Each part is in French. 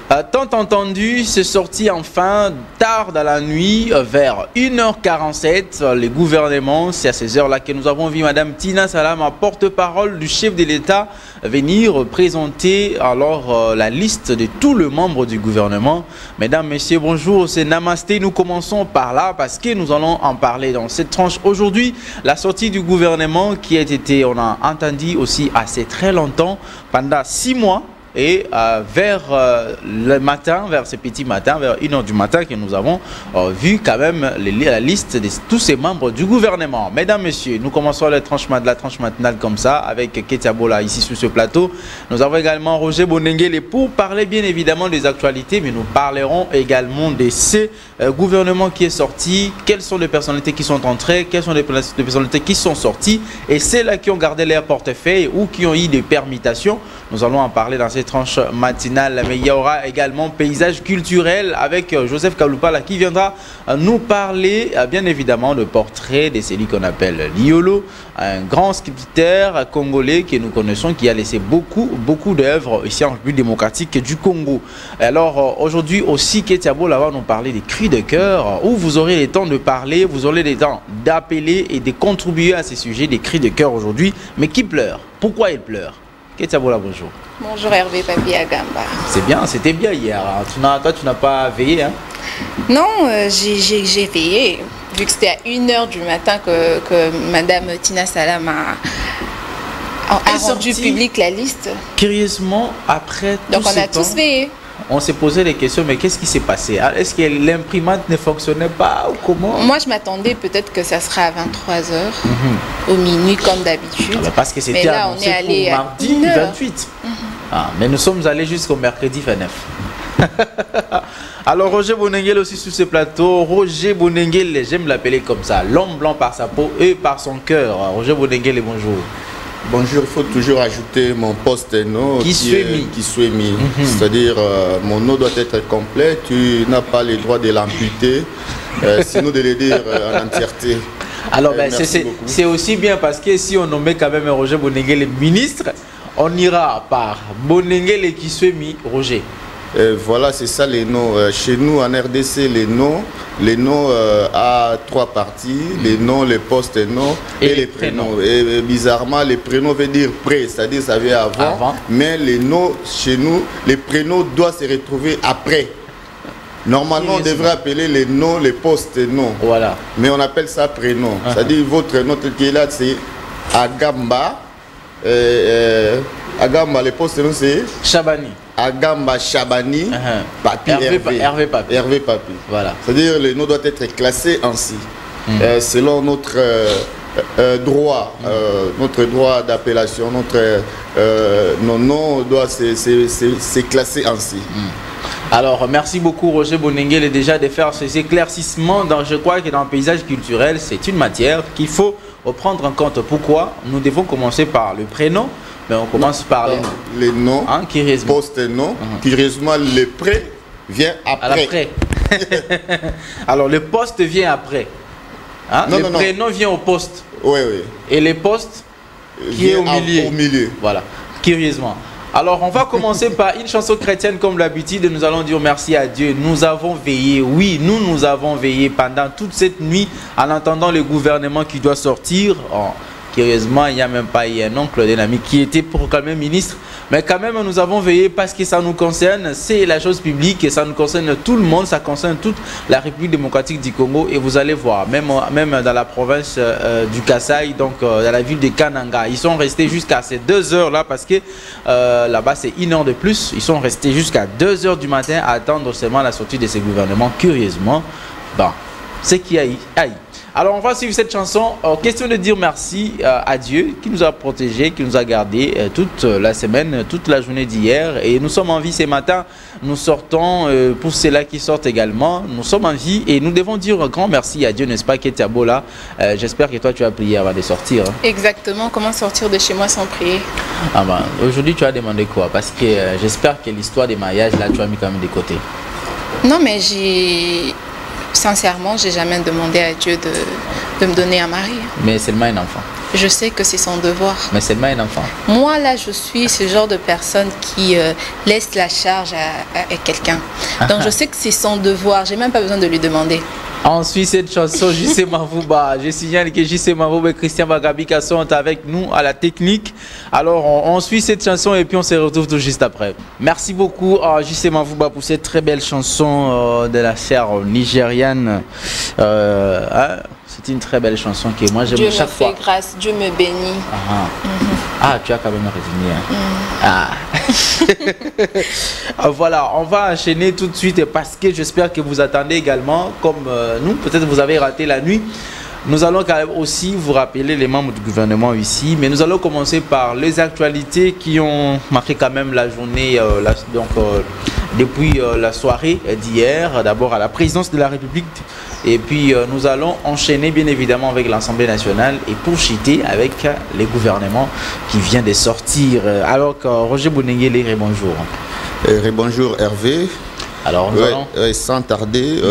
Tant entendu, c'est sorti enfin tard dans la nuit, vers 1h47. Les gouvernements, c'est à ces heures-là que nous avons vu Madame Tina Salama, porte-parole du chef de l'État, venir présenter alors la liste de tous les membres du gouvernement. Mesdames, Messieurs, bonjour, c'est Namasté. Nous commençons par là parce que nous allons en parler dans cette tranche. Aujourd'hui, la sortie du gouvernement qui a été, on a entendu aussi assez très longtemps, pendant 6 mois. Et vers le matin, vers ce petit matin, vers 1h du matin, que nous avons vu quand même la liste de tous ces membres du gouvernement. Mesdames, Messieurs, nous commençons la tranche matinale comme ça, avec Ketia Bola ici sur ce plateau. Nous avons également Roger Bonengele pour parler bien évidemment des actualités, mais nous parlerons également de ce gouvernement qui est sorti, quelles sont les personnalités qui sont entrées, quelles sont les personnalités qui sont sorties, et celles qui ont gardé leur portefeuille ou qui ont eu des permutations. Nous allons en parler dans cette tranche matinale, mais il y aura également paysage culturel avec Joseph Kaloupa qui viendra nous parler bien évidemment de portrait de celui qu'on appelle Liolo, un grand sculpteur congolais que nous connaissons qui a laissé beaucoup d'œuvres ici en République démocratique du Congo. Alors aujourd'hui aussi Ketia Bola va nous parler des cris de cœur où vous aurez le temps de parler, vous aurez le temps d'appeler et de contribuer à ces sujets des cris de cœur aujourd'hui. Mais qui pleure? Pourquoi il pleure? Ketia Bola, bonjour. Bonjour Hervé Papi Agamba. C'est bien, c'était bien hier. Toi, tu n'as pas veillé, hein? Non, j'ai veillé. Vu que c'était à 1h du matin que Madame Tina Salam a rendu public la liste. Curieusement, après tout donc on a tous veillé. On s'est posé des questions, mais qu'est-ce qui s'est passé? Est-ce que l'imprimante ne fonctionnait pas ou comment? Moi, je m'attendais peut-être que ça sera à 23h, au minuit comme d'habitude. Parce que c'était annoncé pour mardi 28. Mais nous sommes allés jusqu'au mercredi 29. Alors Roger Bonengele aussi sur ce plateau. Roger Bonengele, j'aime l'appeler comme ça, l'homme blanc par sa peau et par son cœur. Roger Bonengele, bonjour. Bonjour, il faut toujours ajouter mon post-nom qui soit mis. C'est-à-dire, mon nom doit être complet, tu n'as pas le droit de l'amputer, sinon de le dire en entièreté. Alors, c'est aussi bien parce que si on nommait quand même Roger Bonengele ministre, on ira par Bonengele qui soit mis Roger. Voilà, c'est ça les noms. Chez nous en RDC, les noms à 3 parties, les noms, les postes-noms et les prénoms. Et bizarrement, les prénoms veut dire pré, c'est-à-dire ça vient avant. Mais les noms, chez nous, les prénoms doivent se retrouver après. Normalement, on devrait appeler les noms, les postes-noms. Voilà. Mais on appelle ça prénom. C'est-à-dire votre nom qui est là, c'est Agamba. Agamba, les postes-noms, c'est Chabani. Agamba Chabani, Papi Hervé Papi. Hervé Papi. Voilà. C'est-à-dire les noms doivent être classés ainsi. Selon notre droit, notre droit d'appellation, nos noms doivent se classer ainsi. Alors, merci beaucoup Roger Bonengele déjà de faire ces éclaircissements. Je crois que dans le paysage culturel, c'est une matière qu'il faut prendre en compte. Pourquoi? Nous devons commencer par le prénom. Mais on commence par les noms, post-noms, curieusement le pré vient après. Alors le poste vient après. Le prénom vient au poste. Oui. Et les postes qui est au milieu. Voilà, curieusement. Alors on va commencer par une chanson chrétienne comme l'habitude. Nous allons dire merci à Dieu. Nous avons veillé, oui, nous avons veillé pendant toute cette nuit en attendant le gouvernement qui doit sortir. Curieusement, il n'y a même pas un oncle d'un ami qui était proclamé ministre. Mais quand même, nous avons veillé parce que ça nous concerne. C'est la chose publique et ça nous concerne tout le monde. Ça concerne toute la République démocratique du Congo. Et vous allez voir, même dans la province du Kasaï, donc dans la ville de Kananga, ils sont restés jusqu'à ces 2 heures-là parce que là-bas, c'est 1 heure de plus. Ils sont restés jusqu'à 2 heures du matin à attendre seulement la sortie de ces gouvernements. Curieusement, c'est qui a eu. Alors on va suivre cette chanson. Question de dire merci à Dieu qui nous a protégés, qui nous a gardés toute la semaine, toute la journée d'hier. Et nous sommes en vie ce matin. Nous sortons, pour ceux-là qui sortent également, nous sommes en vie et nous devons dire un grand merci à Dieu, n'est-ce pas, Ketia Bola? J'espère que toi tu as prié avant de sortir. Exactement, comment sortir de chez moi sans prier? Aujourd'hui tu as demandé quoi? Parce que j'espère que l'histoire des mariages, là tu as mis quand même de côté. Non mais sincèrement, j'ai jamais demandé à Dieu de me donner un mari. Mais seulement un enfant. je sais que c'est son devoir. Mais c'est pas un enfant. Moi, là, je suis ce genre de personne qui laisse la charge à quelqu'un. Donc, je sais que c'est son devoir. J'ai même pas besoin de lui demander. On suit cette chanson, JC Mavouba. Je signale que JC Mavouba et Christian Bagabika sont avec nous à la technique. Alors, on suit cette chanson et puis on se retrouve tout juste après. Merci beaucoup à JC Mavouba pour cette très belle chanson de la chère nigériane. C'est une très belle chanson que moi j'aime chaque fois. Dieu me fait grâce, Dieu me bénit. Ah, tu as quand même résumé. Voilà, on va enchaîner tout de suite parce que j'espère que vous attendez également, comme nous, peut-être vous avez raté la nuit. Nous allons quand même aussi vous rappeler les membres du gouvernement ici, mais nous allons commencer par les actualités qui ont marqué quand même la journée, depuis la soirée d'hier, d'abord à la présidence de la République, et puis nous allons enchaîner bien évidemment avec l'Assemblée nationale et pour chiter avec les gouvernements qui viennent de sortir. Alors Roger Bounenguele, bonjour. Bonjour Hervé. Alors, sans tarder,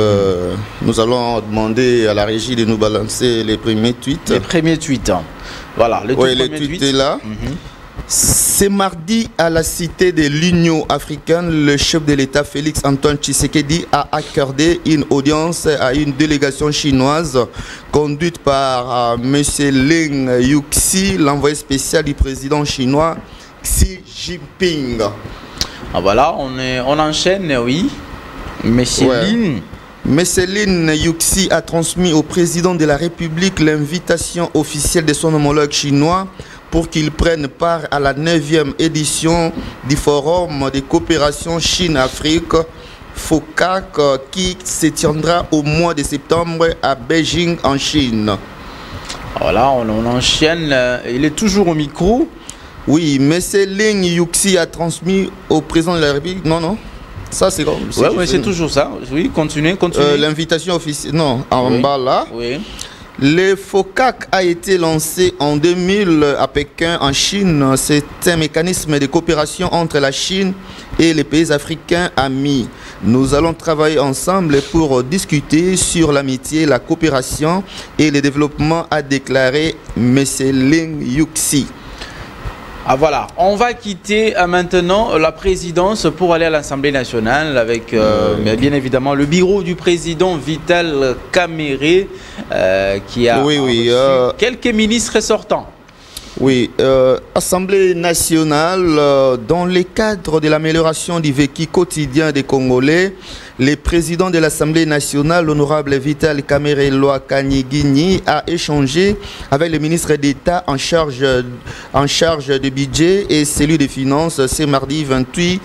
nous allons demander à la régie de nous balancer les premiers tweets. Les premiers tweets. Voilà, le tweet est là. C'est mardi à la cité de l'Union africaine, le chef de l'État Félix Antoine Tshisekedi a accordé une audience à une délégation chinoise conduite par M. Lin Yuxi, l'envoyé spécial du président chinois Xi Jinping. Ah voilà, on enchaîne, oui. Monsieur Lin Yuxi a transmis au président de la République l'invitation officielle de son homologue chinois pour qu'il prenne part à la 9e édition du Forum de coopération Chine-Afrique, FOCAC, qui se tiendra au mois de septembre à Beijing, en Chine. Voilà, on enchaîne. Il est toujours au micro. Oui, M. Lin Yuxi a transmis au président de la République. Non. Ça, c'est comme. Oui, c'est toujours ça. Oui, continuez. L'invitation officielle. Non, en bas là. Oui. Le FOCAC a été lancé en 2000 à Pékin, en Chine. C'est un mécanisme de coopération entre la Chine et les pays africains amis. Nous allons travailler ensemble pour discuter sur l'amitié, la coopération et le développement, a déclaré M. Lin Yuxi. Ah voilà, on va quitter maintenant la présidence pour aller à l'Assemblée nationale avec bien évidemment le bureau du président Vital Kamerhe qui a reçu quelques ministres sortants. Oui, Assemblée nationale, dans le cadre de l'amélioration du vécu quotidien des Congolais, le président de l'Assemblée nationale, l'honorable Vital Kamerhe Lwakanyigini, a échangé avec le ministre d'État en charge du budget et celui des finances ce mardi 28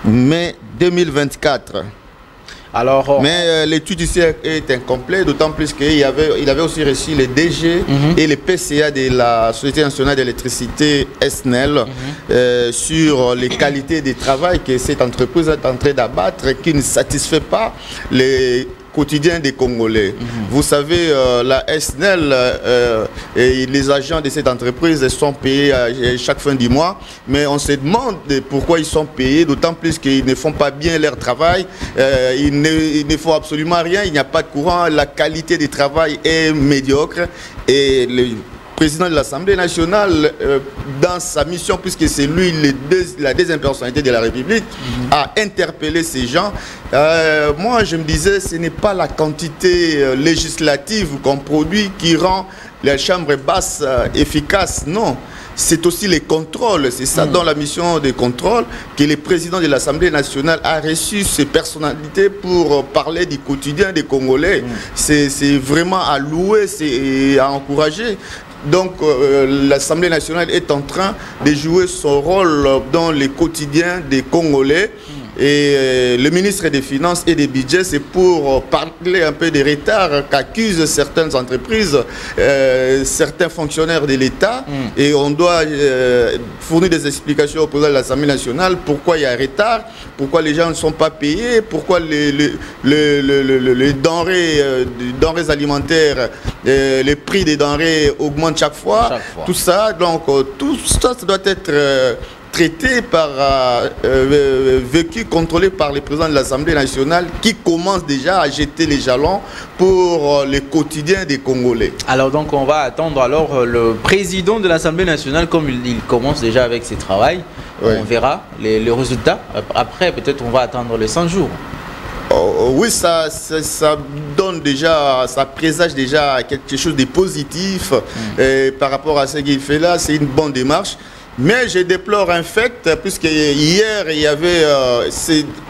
mai 2024. Alors, mais l'étude ici est incomplète, d'autant plus qu'il avait aussi reçu les DG et les PCA de la Société nationale d'électricité SNEL sur les qualités de travail que cette entreprise est en train d'abattre, qui ne satisfait pas les quotidien des Congolais. Vous savez, la SNEL et les agents de cette entreprise sont payés chaque fin du mois, mais on se demande pourquoi ils sont payés, d'autant plus qu'ils ne font pas bien leur travail, ils ne font absolument rien, il n'y a pas de courant, la qualité du travail est médiocre et le président de l'Assemblée nationale, dans sa mission, puisque c'est lui la deuxième personnalité de la République, a interpellé ces gens. Moi, je me disais, ce n'est pas la quantité législative qu'on produit qui rend la Chambre basse efficace, non. C'est aussi les contrôles, c'est ça dans la mission de contrôle que le président de l'Assemblée nationale a reçu ces personnalités pour parler du quotidien des Congolais. C'est vraiment à louer, c'est à encourager. Donc l'Assemblée nationale est en train de jouer son rôle dans le quotidien des Congolais. Et le ministre des Finances et des Budgets, c'est pour parler un peu des retards qu'accusent certaines entreprises, certains fonctionnaires de l'État. Et on doit fournir des explications au président de l'Assemblée nationale, pourquoi il y a un retard, pourquoi les gens ne sont pas payés, pourquoi les denrées alimentaires, les prix des denrées augmentent chaque fois. Tout ça, donc tout ça doit être traité par, vécu, contrôlé par le président de l'Assemblée nationale qui commence déjà à jeter les jalons pour le quotidien des Congolais. Alors donc on va attendre alors le président de l'Assemblée nationale, comme il commence déjà avec ses travaux, on verra les résultats. Après peut-être on va attendre les 100 jours. Oui, ça donne déjà, ça présage déjà quelque chose de positif par rapport à ce qu'il fait là. C'est une bonne démarche. Mais je déplore un fait, puisque hier, il y avait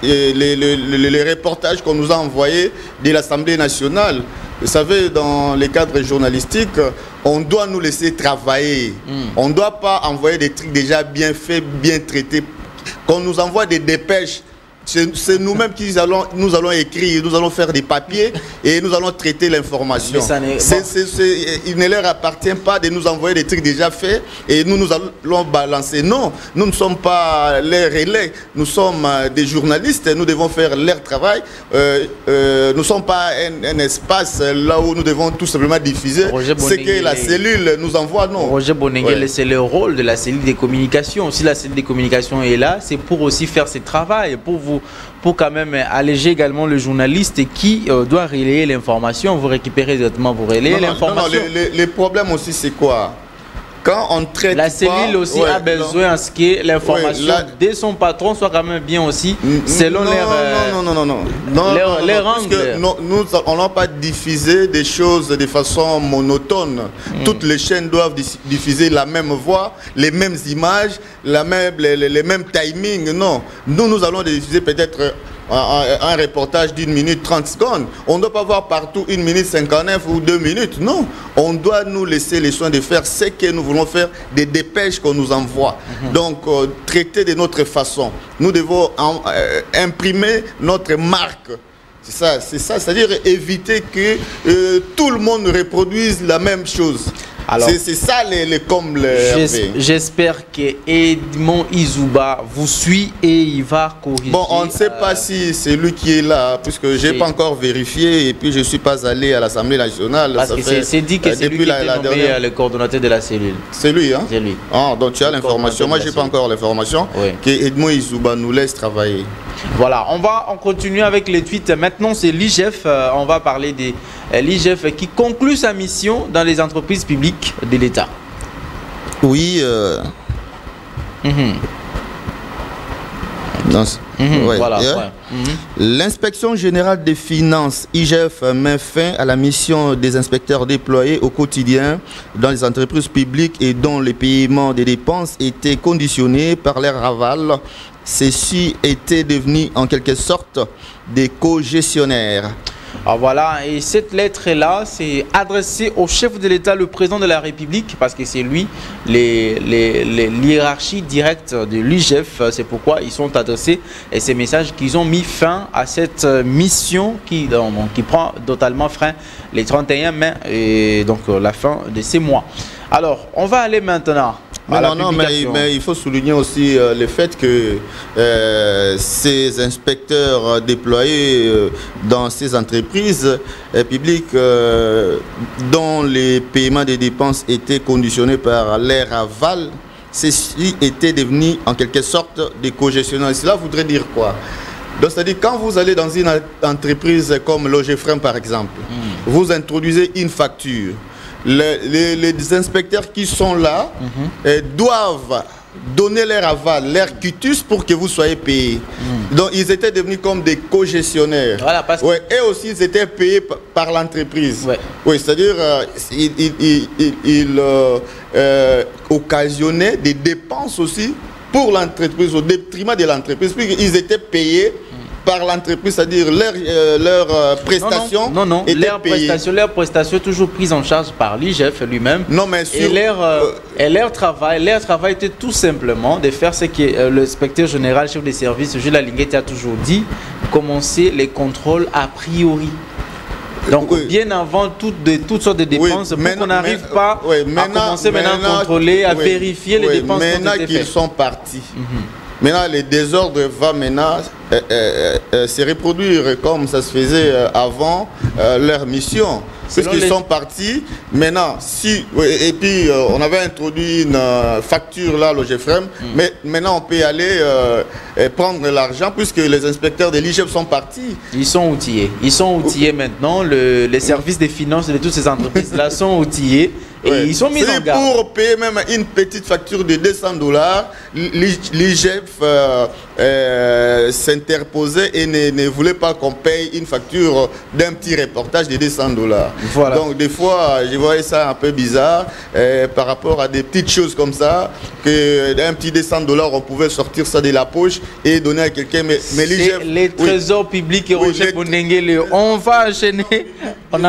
les reportages qu'on nous a envoyés de l'Assemblée nationale. Vous savez, dans les cadres journalistiques, on doit nous laisser travailler. On ne doit pas envoyer des trucs déjà bien faits, bien traités. Qu'on nous envoie des dépêches. C'est nous-mêmes qui nous allons écrire, nous allons faire des papiers et nous allons traiter l'information. Il ne leur appartient pas de nous envoyer des trucs déjà faits et nous allons balancer. Non, nous ne sommes pas les relais, nous sommes des journalistes, nous devons faire leur travail. Nous ne sommes pas un espace là où nous devons tout simplement diffuser ce que la cellule nous envoie. Non. Roger Bonengue, c'est le rôle de la cellule des communications. Si la cellule des communications est là, c'est pour aussi faire ce travail, pour quand même alléger également le journaliste qui doit relayer l'information. Vous récupérez directement, vous relayez l'information. Le problème aussi, c'est quoi? Quand on traite la cellule aussi a besoin à ce que l'information de son patron soit quand même bien aussi selon les règles. Nous on n'a pas diffusé des choses de façon monotone. Toutes les chaînes doivent diffuser la même voix, les mêmes images, les mêmes timings. Non, nous allons diffuser peut-être un reportage d'1 minute 30 secondes. On ne doit pas voir partout 1 minute 59 ou 2 minutes. Non, on doit nous laisser les soins de faire ce que nous voulons faire, des dépêches qu'on nous envoie. Donc, traiter de notre façon. Nous devons imprimer notre marque. C'est ça, c'est-à-dire éviter que tout le monde reproduise la même chose. C'est ça comme j'espère que Edmond Izouba vous suit et il va corriger. Bon, on ne sait pas si c'est lui qui est là, puisque je n'ai pas encore vérifié et puis je ne suis pas allé à l'Assemblée nationale. Parce que c'est dit que c'est lui qui était nommé le coordonnateur de la cellule. C'est lui, hein? C'est lui. Ah, donc tu as l'information. Moi, je n'ai pas encore l'information que Edmond Izouba nous laisse travailler. Voilà, on continue avec les tweets. Maintenant, c'est l'IGF. On va parler de l'IGF qui conclut sa mission dans les entreprises publiques de l'État. Oui. L'inspection générale des finances, IGF, met fin à la mission des inspecteurs déployés au quotidien dans les entreprises publiques et dont les paiements des dépenses étaient conditionnés par leur aval. Ceux-ci étaient devenus en quelque sorte des co-gestionnaires. Alors voilà, et cette lettre-là, c'est adressée au chef de l'État, le président de la République, parce que c'est lui, l'hiérarchie directe de l'IGF. C'est pourquoi ils sont adressés et ces messages qu'ils ont mis fin à cette mission qui prend totalement fin les 31 mai, et donc la fin de ces mois. Alors, on va aller maintenant. Mais il faut souligner aussi le fait que ces inspecteurs déployés dans ces entreprises publiques dont les paiements des dépenses étaient conditionnés par leur aval, ceux-ci étaient devenus en quelque sorte des co-gestionnaires. Cela voudrait dire quoi? Donc, c'est-à-dire quand vous allez dans une entreprise comme Logefrem par exemple, vous introduisez une facture. Les inspecteurs qui sont là doivent donner leur aval, leur quitus pour que vous soyez payés. Donc ils étaient devenus comme des co-gestionnaires. Voilà, parce que... et aussi ils étaient payés par l'entreprise. Oui, c'est-à-dire ils occasionnaient des dépenses aussi pour l'entreprise, au détriment de l'entreprise, puisqu'ils étaient payés par l'entreprise, c'est-à-dire leur prestation. Non, leur prestation est toujours prise en charge par l'IGF lui-même. Non, mais et leur travail était tout simplement de faire ce que le inspecteur général, chef des services, Jules Alinguet a toujours dit, commencer les contrôles a priori. Donc, bien avant toutes sortes de dépenses, pour qu'on n'arrive pas à commencer maintenant à contrôler, à vérifier les dépenses. Maintenant qu'ils sont partis, maintenant le désordre va maintenant se reproduire comme ça se faisait avant leur mission. Puisqu'ils sont partis, maintenant, et puis on avait introduit une facture là, l'OGFREM, mais maintenant on peut y aller prendre l'argent puisque les inspecteurs de l'IGF sont partis. Ils sont outillés maintenant, les services des finances de toutes ces entreprises là sont outillés. Et ils sont mis en garde. Pour payer même une petite facture de $200, l'IGF s'interposait et ne voulait pas qu'on paye une facture d'un petit reportage de $200. Voilà. Donc des fois, je voyais ça un peu bizarre par rapport à des petites choses comme ça, que d'un petit $200, on pouvait sortir ça de la poche et donner à quelqu'un. Mais l'IGF... Les trésors publics et Roger Bonengele, on va enchaîner, on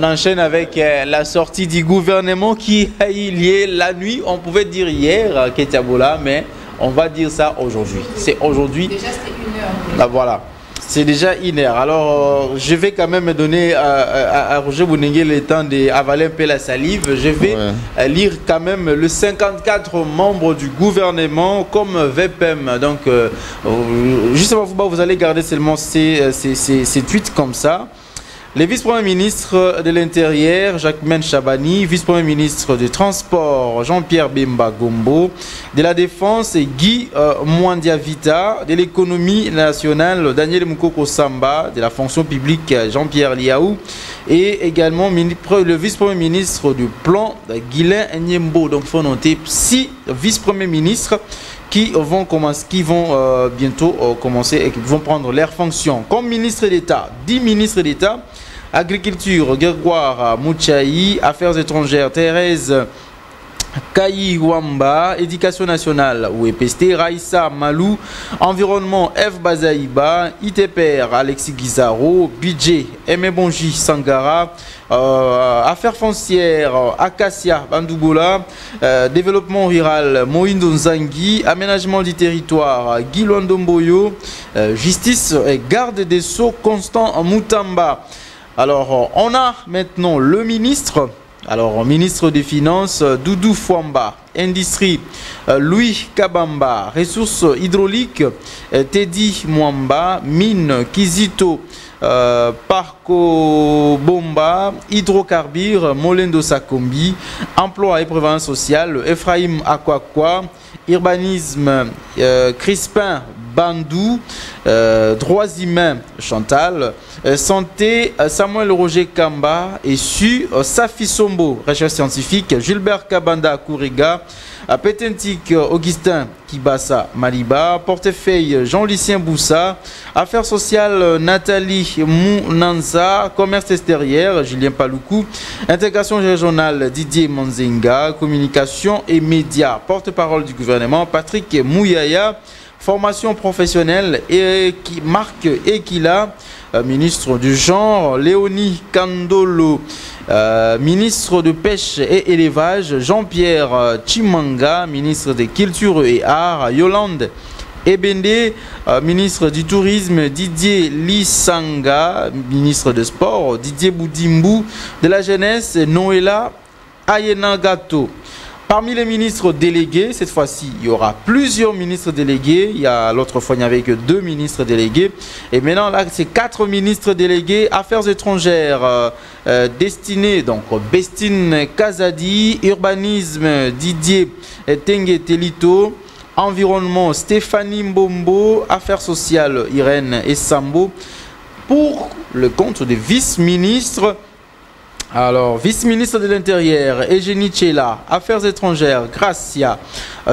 enchaîne avec la sortie du gouvernement qui a eu lieu la nuit. On pouvait dire hier, Ketiabola, mais on va dire ça aujourd'hui. C'est aujourd'hui. Déjà, c'était 1 heure. Ah, voilà. C'est déjà 1 heure. Alors, je vais quand même donner à Roger Bonengele le temps d'avaler un peu la salive. Je vais lire quand même le 54 membres du gouvernement comme VPM. Donc, justement, vous allez garder seulement ces tweets comme ça. Les vice-premiers ministres de l'Intérieur, Jacquemaine Chabani, vice-premier ministre du Transport, Jean-Pierre Bemba Gombo, de la Défense, Guy Mwandiavita, de l'économie nationale, Daniel Moukoko Samba, de la fonction publique, Jean-Pierre Liaou, et également le vice-premier ministre du Plan, Guylain Nyembo. Donc il faut noter 6 vice-premiers ministres qui vont bientôt commencer et qui vont prendre leurs fonctions. Comme ministre d'État, 10 ministres d'État, Agriculture, Grégoire Mouchaï, Affaires étrangères, Thérèse Kayiwamba, Éducation nationale, Ouepeste, Raïssa Malou, Environnement, F. Bazaïba, ITPR, Alexis Guizaro, Budget, Emebonji Sangara, Affaires foncières, Acacia Bandougola, Développement rural, Moïndo Nzangi, Aménagement du territoire, Guy Londomboyo, Justice et Garde des Sceaux, Constant Moutamba. Alors, on a maintenant le ministre. Alors, ministre des Finances, Doudou Fouamba, Industrie, Louis Kabamba, Ressources hydrauliques, Teddy Mwamba, Mine, Kizito, Parco Bomba, Hydrocarbures, Molendo Sakombi, Emploi et Prévoyance sociale, Ephraim Akwakwa, Urbanisme, Crispin Bandou, Droits humains, Chantal, Santé, Samuel Roger Kamba, et Su, Safi Sombo, Recherche scientifique, Gilbert Kabanda Kouriga, Pétentique Augustin Kibassa Maliba, Portefeuille Jean-Lucien Boussa, Affaires sociales Nathalie Mounanza, Commerce extérieur Julien Paloukou, Intégration régionale Didier Manzenga, Communication et médias, porte-parole du gouvernement Patrick Mouyaya, Formation professionnelle et Marc Ekila, ministre du genre, Léonie Kandolo, ministre de Pêche et Élevage, Jean-Pierre Chimanga, ministre des Cultures et Arts, Yolande Ebende, ministre du Tourisme, Didier Lissanga, ministre des Sports, Didier Boudimbu, de la Jeunesse, Noëlla Ayenagato. Parmi les ministres délégués, cette fois-ci, il y aura plusieurs ministres délégués. Il y a l'autre fois, il n'y avait que 2 ministres délégués. Et maintenant, là, c'est 4 ministres délégués. Affaires étrangères, destinés, donc Bestine Kazadi, Urbanisme, Didier Tengue Telito, Environnement, Stéphanie Mbombo, Affaires sociales, Irène Essambo. Pour le compte des vice-ministres, alors, vice-ministre de l'Intérieur, Eugénie Tchela, Affaires étrangères, Gracia,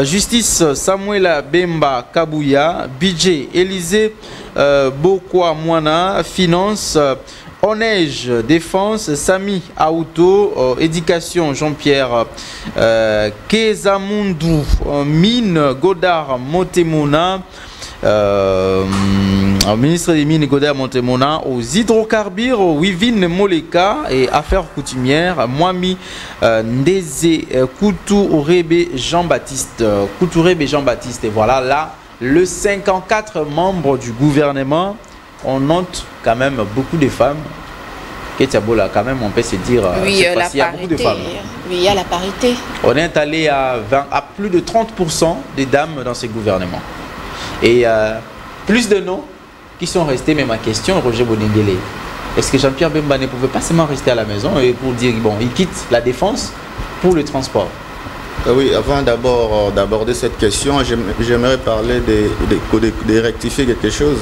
Justice, Samuela Bemba Kabouya, Budget, Élysée Bokwa Mwana, Finance, Onège, Défense, Sami Aouto, Éducation, Jean-Pierre Kezamundu, Mine, Godard Motemona, ministre des Mines Godard Montemona, aux hydrocarbures, Wivine Moleka et affaires coutumières, Mwami Ndeze Koutourebe Jean-Baptiste. Et voilà là, le 54 membres du gouvernement. On note quand même beaucoup de femmes Ketiabola, quand même, on peut se dire, oui, il y a beaucoup de femmes. Oui, il y a la parité. On est allé à plus de 30% des dames dans ce gouvernement. Et plus de noms qui sont restés, mais ma question, Roger Bonengele, est-ce que Jean-Pierre Bemba ne pouvait pas seulement rester à la maison et pour dire, bon, il quitte la défense pour le transport? Oui, avant d'aborder cette question, j'aimerais parler de rectifier quelque chose.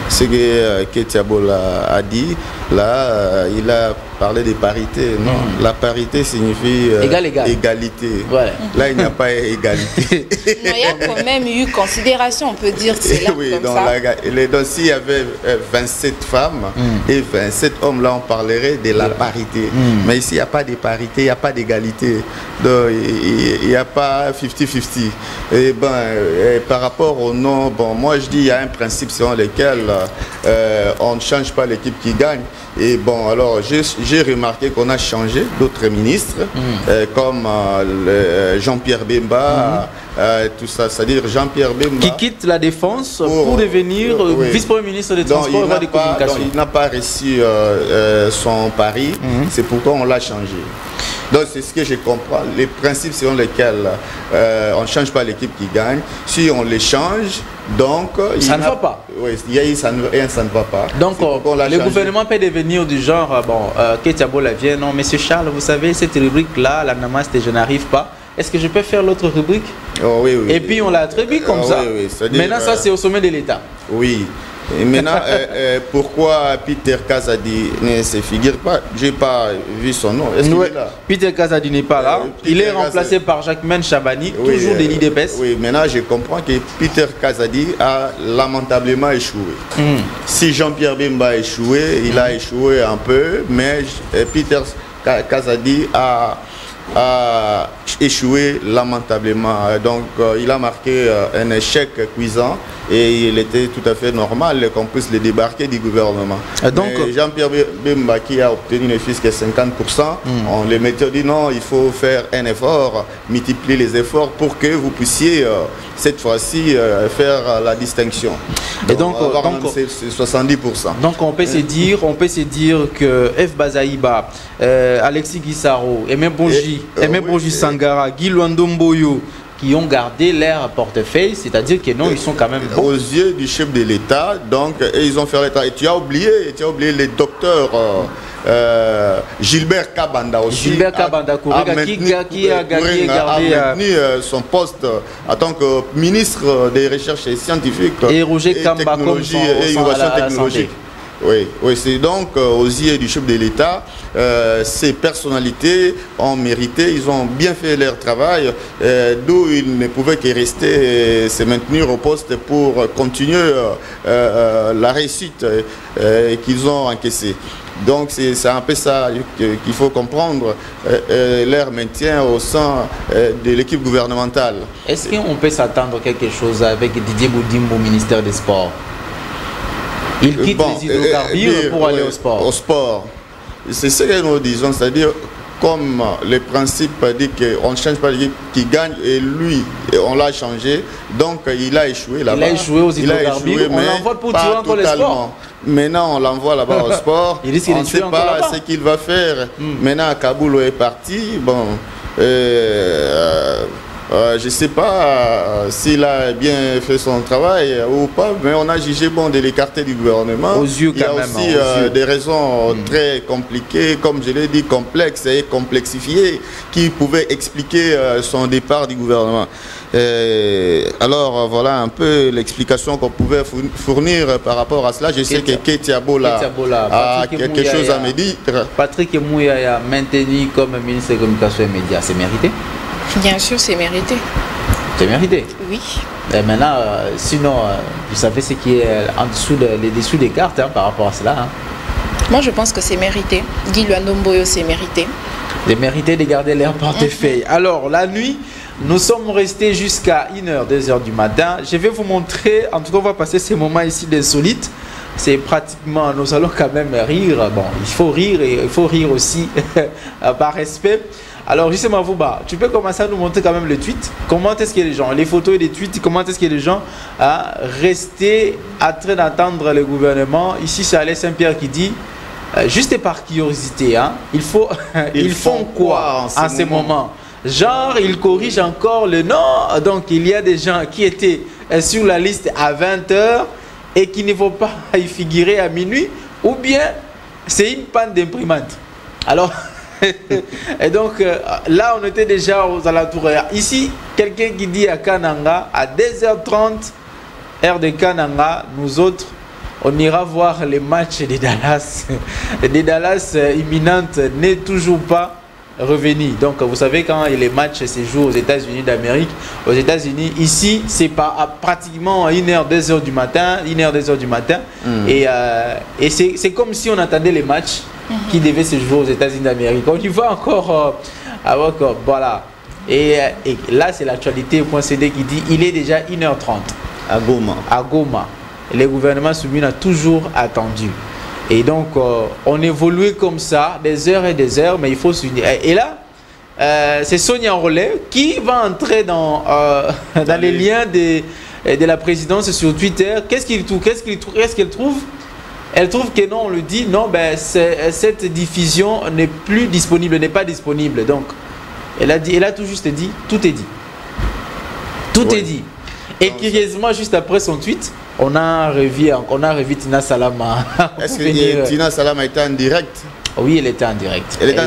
Ce que Ketiabola a dit, là, il a parlé de parité. Non, la parité signifie égalité. Voilà. Là, il n'y a pas égalité. Il y a quand même eu considération, on peut dire cela oui, comme ça. Donc, s'il y avait 27 femmes et 27 hommes, là, on parlerait de la parité. Mais ici, il n'y a pas de parité, il n'y a pas d'égalité. Donc, il n'y a pas 50-50. Et par rapport au nom, bon, moi, je dis, il y a un principe selon lequel on ne change pas l'équipe qui gagne. Et bon, alors, j'ai remarqué qu'on a changé d'autres ministres, comme Jean-Pierre Bemba, tout ça, c'est-à-dire Jean-Pierre Bemba... Qui quitte la défense pour devenir vice-premier ministre des Transports et des Communications. Donc, il n'a pas reçu son pari, c'est pourquoi on l'a changé. Donc c'est ce que je comprends, les principes selon lesquels on ne change pas l'équipe qui gagne. Si on les change, donc... Ça ne va pas. Oui, ça ne va pas. Donc le gouvernement peut devenir du genre, Ketiabola vient, non, monsieur Charles, vous savez, cette rubrique-là, la namaste, je n'arrive pas. Est-ce que je peux faire l'autre rubrique? Oui. Et puis on l'a attribué comme ça. Maintenant, ça c'est au sommet de l'État. Oui. Et maintenant, pourquoi Peter Kazadi ne se figure pas? Je n'ai pas vu son nom. Est-ce qu'il est là? Peter Kazadi n'est pas là. Il est remplacé par Jacquemaine Chabani, toujours de l'IDPS. Oui, maintenant je comprends que Peter Kazadi a lamentablement échoué. Si Jean-Pierre Bemba a échoué, il a échoué un peu, mais Peter Kazadi a échoué lamentablement. Donc il a marqué un échec cuisant et il était tout à fait normal qu'on puisse le débarquer du gouvernement. Jean-Pierre Bemba qui a obtenu ne fût que 50%, on les mettait dit non, il faut faire un effort, multiplier les efforts pour que vous puissiez cette fois-ci faire la distinction. Et donc c'est 70%. Donc on peut se dire que F. Bazaïba, Alexis Guissaro, Aimé Bonji Sangara, Guy Luandomboyo, qui ont gardé leur portefeuille, c'est-à-dire que non, ils sont quand même bons. Aux yeux du chef de l'État, donc ils ont fait l'État. Et tu as oublié les docteurs Gilbert Kabanda aussi. Gilbert Kabanda qui a maintenu son poste en tant que ministre des Recherches scientifiques et Roger Kamba comme et innovation technologique. Oui, c'est donc aux yeux du chef de l'État, ces personnalités ont mérité, ils ont bien fait leur travail, d'où ils ne pouvaient que rester, se maintenir au poste pour continuer la réussite qu'ils ont encaissée. Donc c'est un peu ça qu'il faut comprendre, leur maintien au sein de l'équipe gouvernementale. Est-ce qu'on peut s'attendre à quelque chose avec Didier Boudimbo au ministère des Sports? Il quitte les hydrocarbures pour aller au sport. Au sport. C'est ce que nous disons, c'est-à-dire comme le principe dit qu'on ne change pas l'équipe qui gagne et lui, on l'a changé, donc il a échoué là-bas. Il a échoué aux hydrocarbures, on l'envoie pour tuer encore le sport. Maintenant, on l'envoie là-bas au sport, on ne sait pas ce qu'il va faire. Maintenant, Kaboul est parti, bon... je ne sais pas s'il a bien fait son travail ou pas, mais on a jugé bon de l'écarter du gouvernement. Il y a aussi des raisons très compliquées, comme je l'ai dit, complexes et complexifiées, qui pouvaient expliquer son départ du gouvernement. Alors voilà un peu l'explication qu'on pouvait fournir par rapport à cela. Je sais que Ketiabola a quelque chose à me dire. Patrick Mouya a maintenu comme ministre des Communications et Médias, c'est mérité? Bien sûr, c'est mérité. C'est mérité? Oui. Et maintenant, sinon, vous savez ce qui est en dessous les dessous des cartes par rapport à cela. Moi, je pense que c'est mérité. Guy Luandomboyo, c'est mérité. C'est mérité de garder leur portefeuille. Alors, la nuit, nous sommes restés jusqu'à 1h, 2h du matin. Je vais vous montrer, en tout cas, on va passer ces moments ici d'insolites. C'est pratiquement, nous allons quand même rire. Bon, il faut rire et il faut rire aussi par respect. Alors justement, Vouba, tu peux commencer à nous montrer quand même le tweet. Comment est-ce que les gens, les photos et les tweets, comment est-ce que les gens restent en train d'attendre le gouvernement. Ici, c'est Alain Saint-Pierre qui dit juste par curiosité, hein, ils font quoi en ces moments? Genre, ils corrigent encore le nom. Donc, il y a des gens qui étaient sur la liste à 20h et qui ne vont pas y figurer à minuit. Ou bien, c'est une panne d'imprimante. Alors, et donc, là, on était déjà aux alentours. Ici, quelqu'un qui dit à Kananga, à 2h30, heure de Kananga, nous autres, on ira voir les matchs des Dallas. Des Dallas imminentes n'est toujours pas revenu. Donc, vous savez, quand les matchs se jouent aux États-Unis d'Amérique, aux États-Unis, ici, c'est pratiquement 1h, 2h du matin, 1h, 2h du matin. Et c'est comme si on attendait les matchs qui devaient se jouer aux États-Unis d'Amérique. On y va encore, voilà. Et là, c'est l'actualité.cd qui dit il est déjà 1h30 à Goma. À Goma. Et le gouvernement soumis a toujours attendu. Et donc, on évolue comme ça, des heures et des heures, mais il faut s'unir. Et là, c'est Sonia Rollet qui va entrer dans les liens de la présidence sur Twitter. Qu'est-ce qu'elle trouve? Elle trouve que non, on le dit, non, ben, cette diffusion n'est plus disponible, n'est pas disponible. Donc, elle a tout juste dit, tout est dit. Tout est dit. Et curieusement, juste après son tweet, on a revu Tina Salama. Est-ce que Tina Salama était en direct? Oui, elle était en direct. Elle était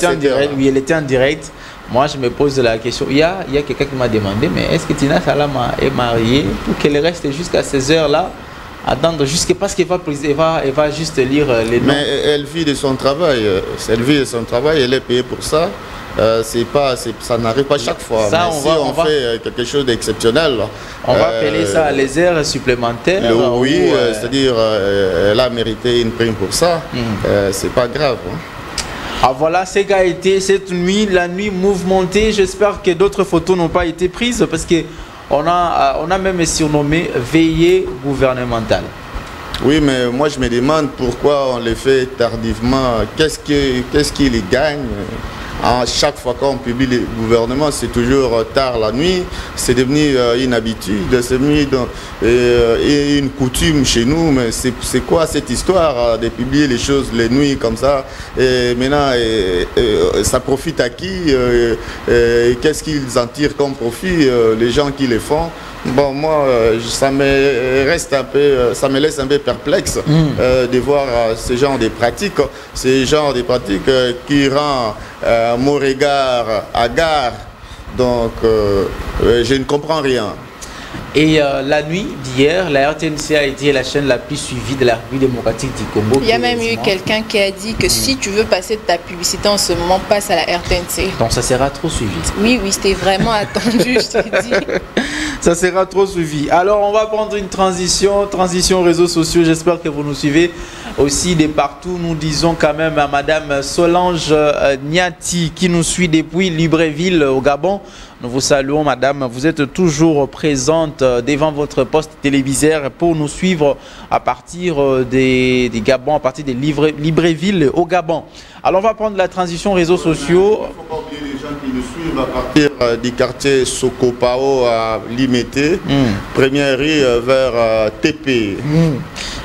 en direct. Oui, elle était en direct. Moi, je me pose la question. Il y a quelqu'un qui m'a demandé, mais est-ce que Tina Salama est mariée pour qu'elle reste jusqu'à ces heures-là, attendre parce qu'elle va juste lire les noms? Mais elle vit de son travail. Elle vit de son travail. Elle est payée pour ça. Ça n'arrive pas chaque fois. Ça, mais on fait quelque chose d'exceptionnel. On va appeler ça les heures supplémentaires. Oui, c'est-à-dire elle a mérité une prime pour ça. C'est pas grave. Hein. Ah, voilà, c'est qu'a été cette nuit, la nuit mouvementée. J'espère que d'autres photos n'ont pas été prises parce que on a même surnommé veillée gouvernementale. Oui, mais moi je me demande pourquoi on les fait tardivement. Qu'est-ce qu'ils gagnent? À chaque fois qu'on publie les gouvernements, c'est toujours tard la nuit. C'est devenu une habitude, c'est devenu une coutume chez nous. Mais c'est quoi cette histoire de publier les choses les nuits comme ça? Et maintenant, ça profite à qui? Qu'est-ce qu'ils en tirent comme profit, les gens qui les font? Bon, moi, ça me laisse un peu perplexe de voir ce genre de pratiques, qui rend mon regard hagard. Donc, je ne comprends rien. Et la nuit d'hier, la RTNC a été la chaîne la plus suivie de la République démocratique du Congo. Il y a même eu quelqu'un qui a dit que si tu veux passer ta publicité en ce moment, passe à la RTNC. Donc ça sera trop suivi. Oui, c'était vraiment attendu, je te dis. Ça sera trop suivi. Alors on va prendre une transition réseaux sociaux. J'espère que vous nous suivez aussi de partout. Nous disons quand même à Madame Solange Niati qui nous suit depuis Libreville au Gabon. Nous vous saluons, madame. Vous êtes toujours présente devant votre poste téléviseur pour nous suivre à partir des Gabon, à partir de Libreville au Gabon. Alors, on va prendre la transition réseaux sociaux. Il ne faut pas oublier les gens qui nous suivent à partir du quartier Sokopao à Limete, première rue vers TP.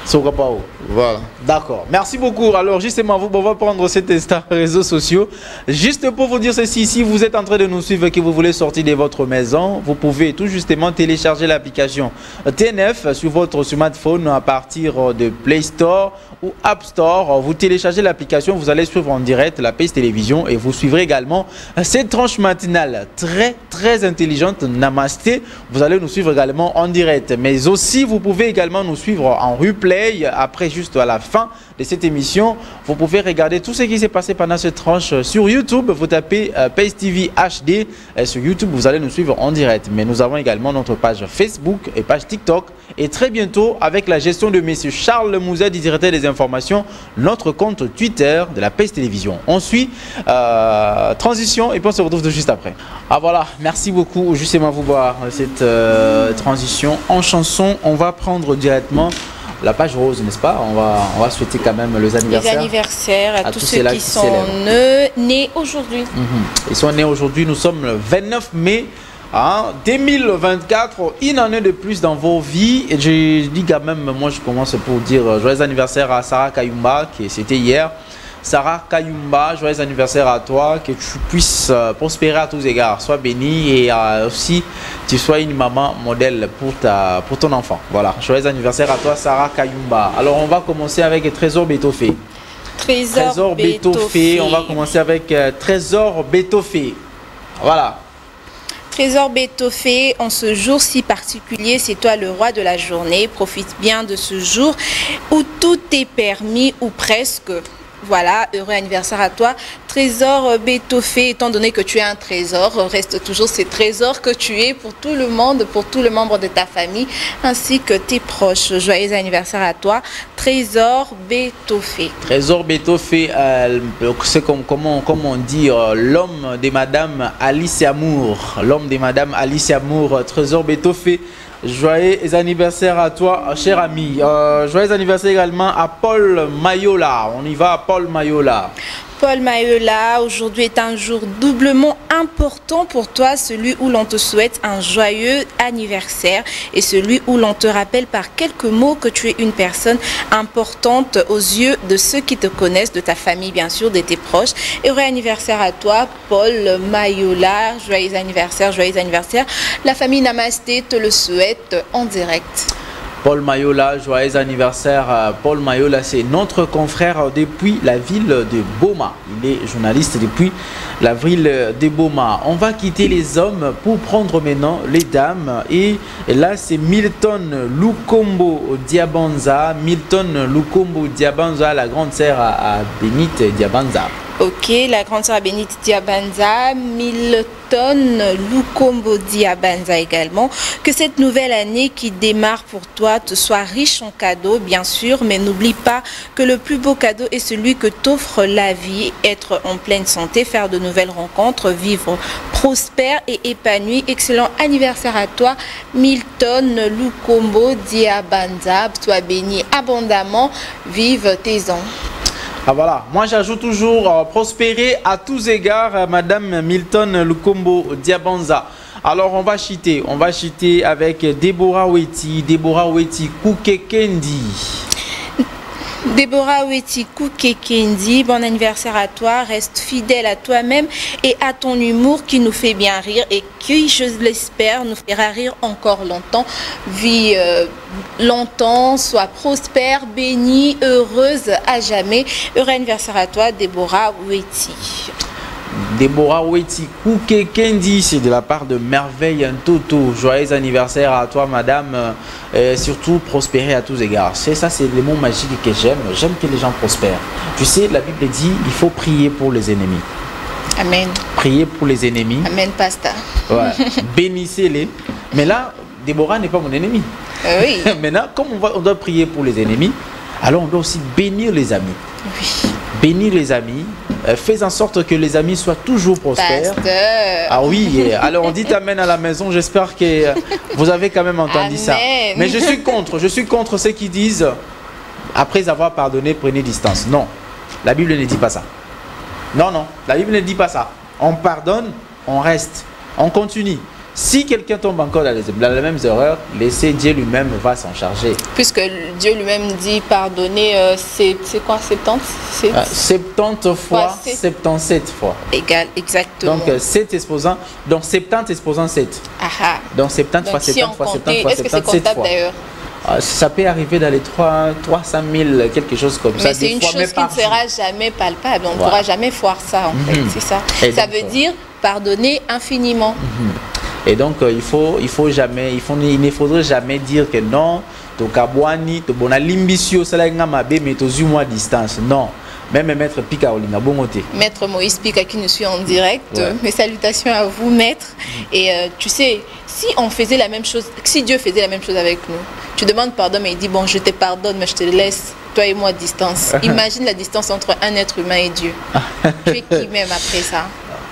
Sokopao. Voilà. D'accord. Merci beaucoup. Alors, justement, on va prendre cet instant réseaux sociaux. Juste pour vous dire ceci, si vous êtes en train de nous suivre et que vous voulez sortir de votre maison, vous pouvez tout justement télécharger l'application TNF sur votre smartphone à partir de Play Store ou App Store. Vous téléchargez l'application, vous allez suivre en direct la PACE Télévision et vous suivrez également cette tranche matinale très intelligente, Namasté. Vous allez nous suivre également en direct. Mais aussi, vous pouvez également nous suivre en replay après juste à la fin de cette émission. Vous pouvez regarder tout ce qui s'est passé pendant cette tranche sur YouTube. Vous tapez PACE TV HD et sur YouTube, vous allez nous suivre en direct. Mais nous avons également notre page Facebook et page TikTok. Et très bientôt, avec la gestion de monsieur Charles Mouzet, directeur des informations, notre compte Twitter de la PACE Télévision. On suit transition et puis on se retrouve juste après. Ah voilà, merci beaucoup justement vous voir cette transition en chanson. On va prendre directement la page rose, n'est-ce pas? On va souhaiter quand même les anniversaires. Les anniversaires à tous ceux qui sont nés aujourd'hui. Ils sont nés aujourd'hui. Nous sommes le 29 mai. Hein, 2024, une année de plus dans vos vies. Et je dis quand même, moi je commence pour dire joyeux anniversaire à Sarah Kayumba, qui c'était hier. Sarah Kayumba, joyeux anniversaire à toi, que tu puisses prospérer à tous égards, sois béni et aussi tu sois une maman modèle pour ton enfant. Voilà, joyeux anniversaire à toi Sarah Kayumba. Alors on va commencer avec Trésor Bétofé. Trésor Bétofé, on va commencer avec Trésor Bétofé. Voilà. Trésor Bétofé, en ce jour si particulier, c'est toi le roi de la journée. Profite bien de ce jour où tout est permis ou presque. Voilà, heureux anniversaire à toi. Trésor Bétofé, étant donné que tu es un trésor, reste toujours ces trésors que tu es pour tout le monde, pour tous les membres de ta famille, ainsi que tes proches. Joyeux anniversaire à toi, Trésor Bétofé. Trésor Bétofé, c'est comme on dit, l'homme de Madame Alice Amour. L'homme de Madame Alice Amour, Trésor Bétofé. Joyeux anniversaire à toi, cher ami. Joyeux anniversaire également à Paul Mayola. On y va, Paul Mayola. Paul Mayola, aujourd'hui est un jour doublement important pour toi, celui où l'on te souhaite un joyeux anniversaire et celui où l'on te rappelle par quelques mots que tu es une personne importante aux yeux de ceux qui te connaissent, de ta famille bien sûr, de tes proches. Heureux anniversaire à toi, Paul Mayola, joyeux anniversaire, joyeux anniversaire. La famille Namasté te le souhaite en direct. Paul Mayola, joyeux anniversaire. Paul Mayola, c'est notre confrère depuis la ville de Boma. Il est journaliste depuis la ville de Boma. On va quitter les hommes pour prendre maintenant les dames. Et là, c'est Milton Lukombo Diabanza. Milton Lukombo Diabanza, la grande sœur à Bénite Diabanza. Ok, la grande sœur Bénite Diabanza, Milton Lukombo Diabanza également. Que cette nouvelle année qui démarre pour toi te soit riche en cadeaux, bien sûr, mais n'oublie pas que le plus beau cadeau est celui que t'offre la vie. Être en pleine santé, faire de nouvelles rencontres, vivre prospère et épanoui. Excellent anniversaire à toi, Milton Lukombo Diabanza. Sois béni abondamment, vive tes ans. Ah voilà, moi j'ajoute toujours prospérer à tous égards, Madame Milton Lukombo Diabanza. Alors on va cheater avec Deborah Weti Koukekendi. Deborah Weti Koukekendi, bon anniversaire à toi, reste fidèle à toi-même et à ton humour qui nous fait bien rire et qui, je l'espère, nous fera rire encore longtemps. Vis longtemps, sois prospère, bénie, heureuse à jamais. Heureux anniversaire à toi, Deborah Weti. Deborah Weti Koukekendi, c'est de la part de Merveille Toto. Joyeux anniversaire à toi, madame. Surtout prospérer à tous égards. C'est ça, c'est les mots magiques que j'aime. J'aime que les gens prospèrent. Tu sais, la Bible dit il faut prier pour les ennemis. Amen. Prier pour les ennemis. Amen, pasteur. Ouais. Bénissez-les. Mais là, Déborah n'est pas mon ennemi. Oui. Maintenant, comme on doit prier pour les ennemis, alors on doit aussi bénir les amis. Oui. Bénir les amis. Fais en sorte que les amis soient toujours prospères. Pasteur. Ah oui, alors on dit amen à la maison. J'espère que vous avez quand même entendu ça. Mais je suis contre ceux qui disent après avoir pardonné, prenez distance. Non, la Bible ne dit pas ça. Non, la Bible ne dit pas ça. On pardonne, on reste, on continue. Si quelqu'un tombe encore dans les mêmes erreurs, laissez Dieu lui-même va s'en charger. Puisque Dieu lui-même dit pardonner, c'est quoi, 70 70 fois, 77 fois. Égal, exactement. Donc 7 exposants, donc 70 exposant 7. Aha. Donc 70 fois 70 fois 70 fois 77 fois. D'ailleurs? Ça peut arriver dans les 300 000, quelque chose comme ça. Mais c'est une chose qui ne sera jamais palpable. On ne pourra jamais voir ça, en fait. C'est ça. Ça veut dire pardonner infiniment. Et donc il ne faudrait jamais dire que non, mais distance. Non. Même Maître Pika Olinga Bongote. Maître Moïse Pika qui nous suit en direct. Ouais. Mes salutations à vous, maître. Et tu sais, si on faisait la même chose, si Dieu faisait la même chose avec nous, tu demandes pardon, mais il dit bon, je te pardonne, mais je te laisse, toi et moi, à distance. Imagine la distance entre un être humain et Dieu. Tu es qui même après ça?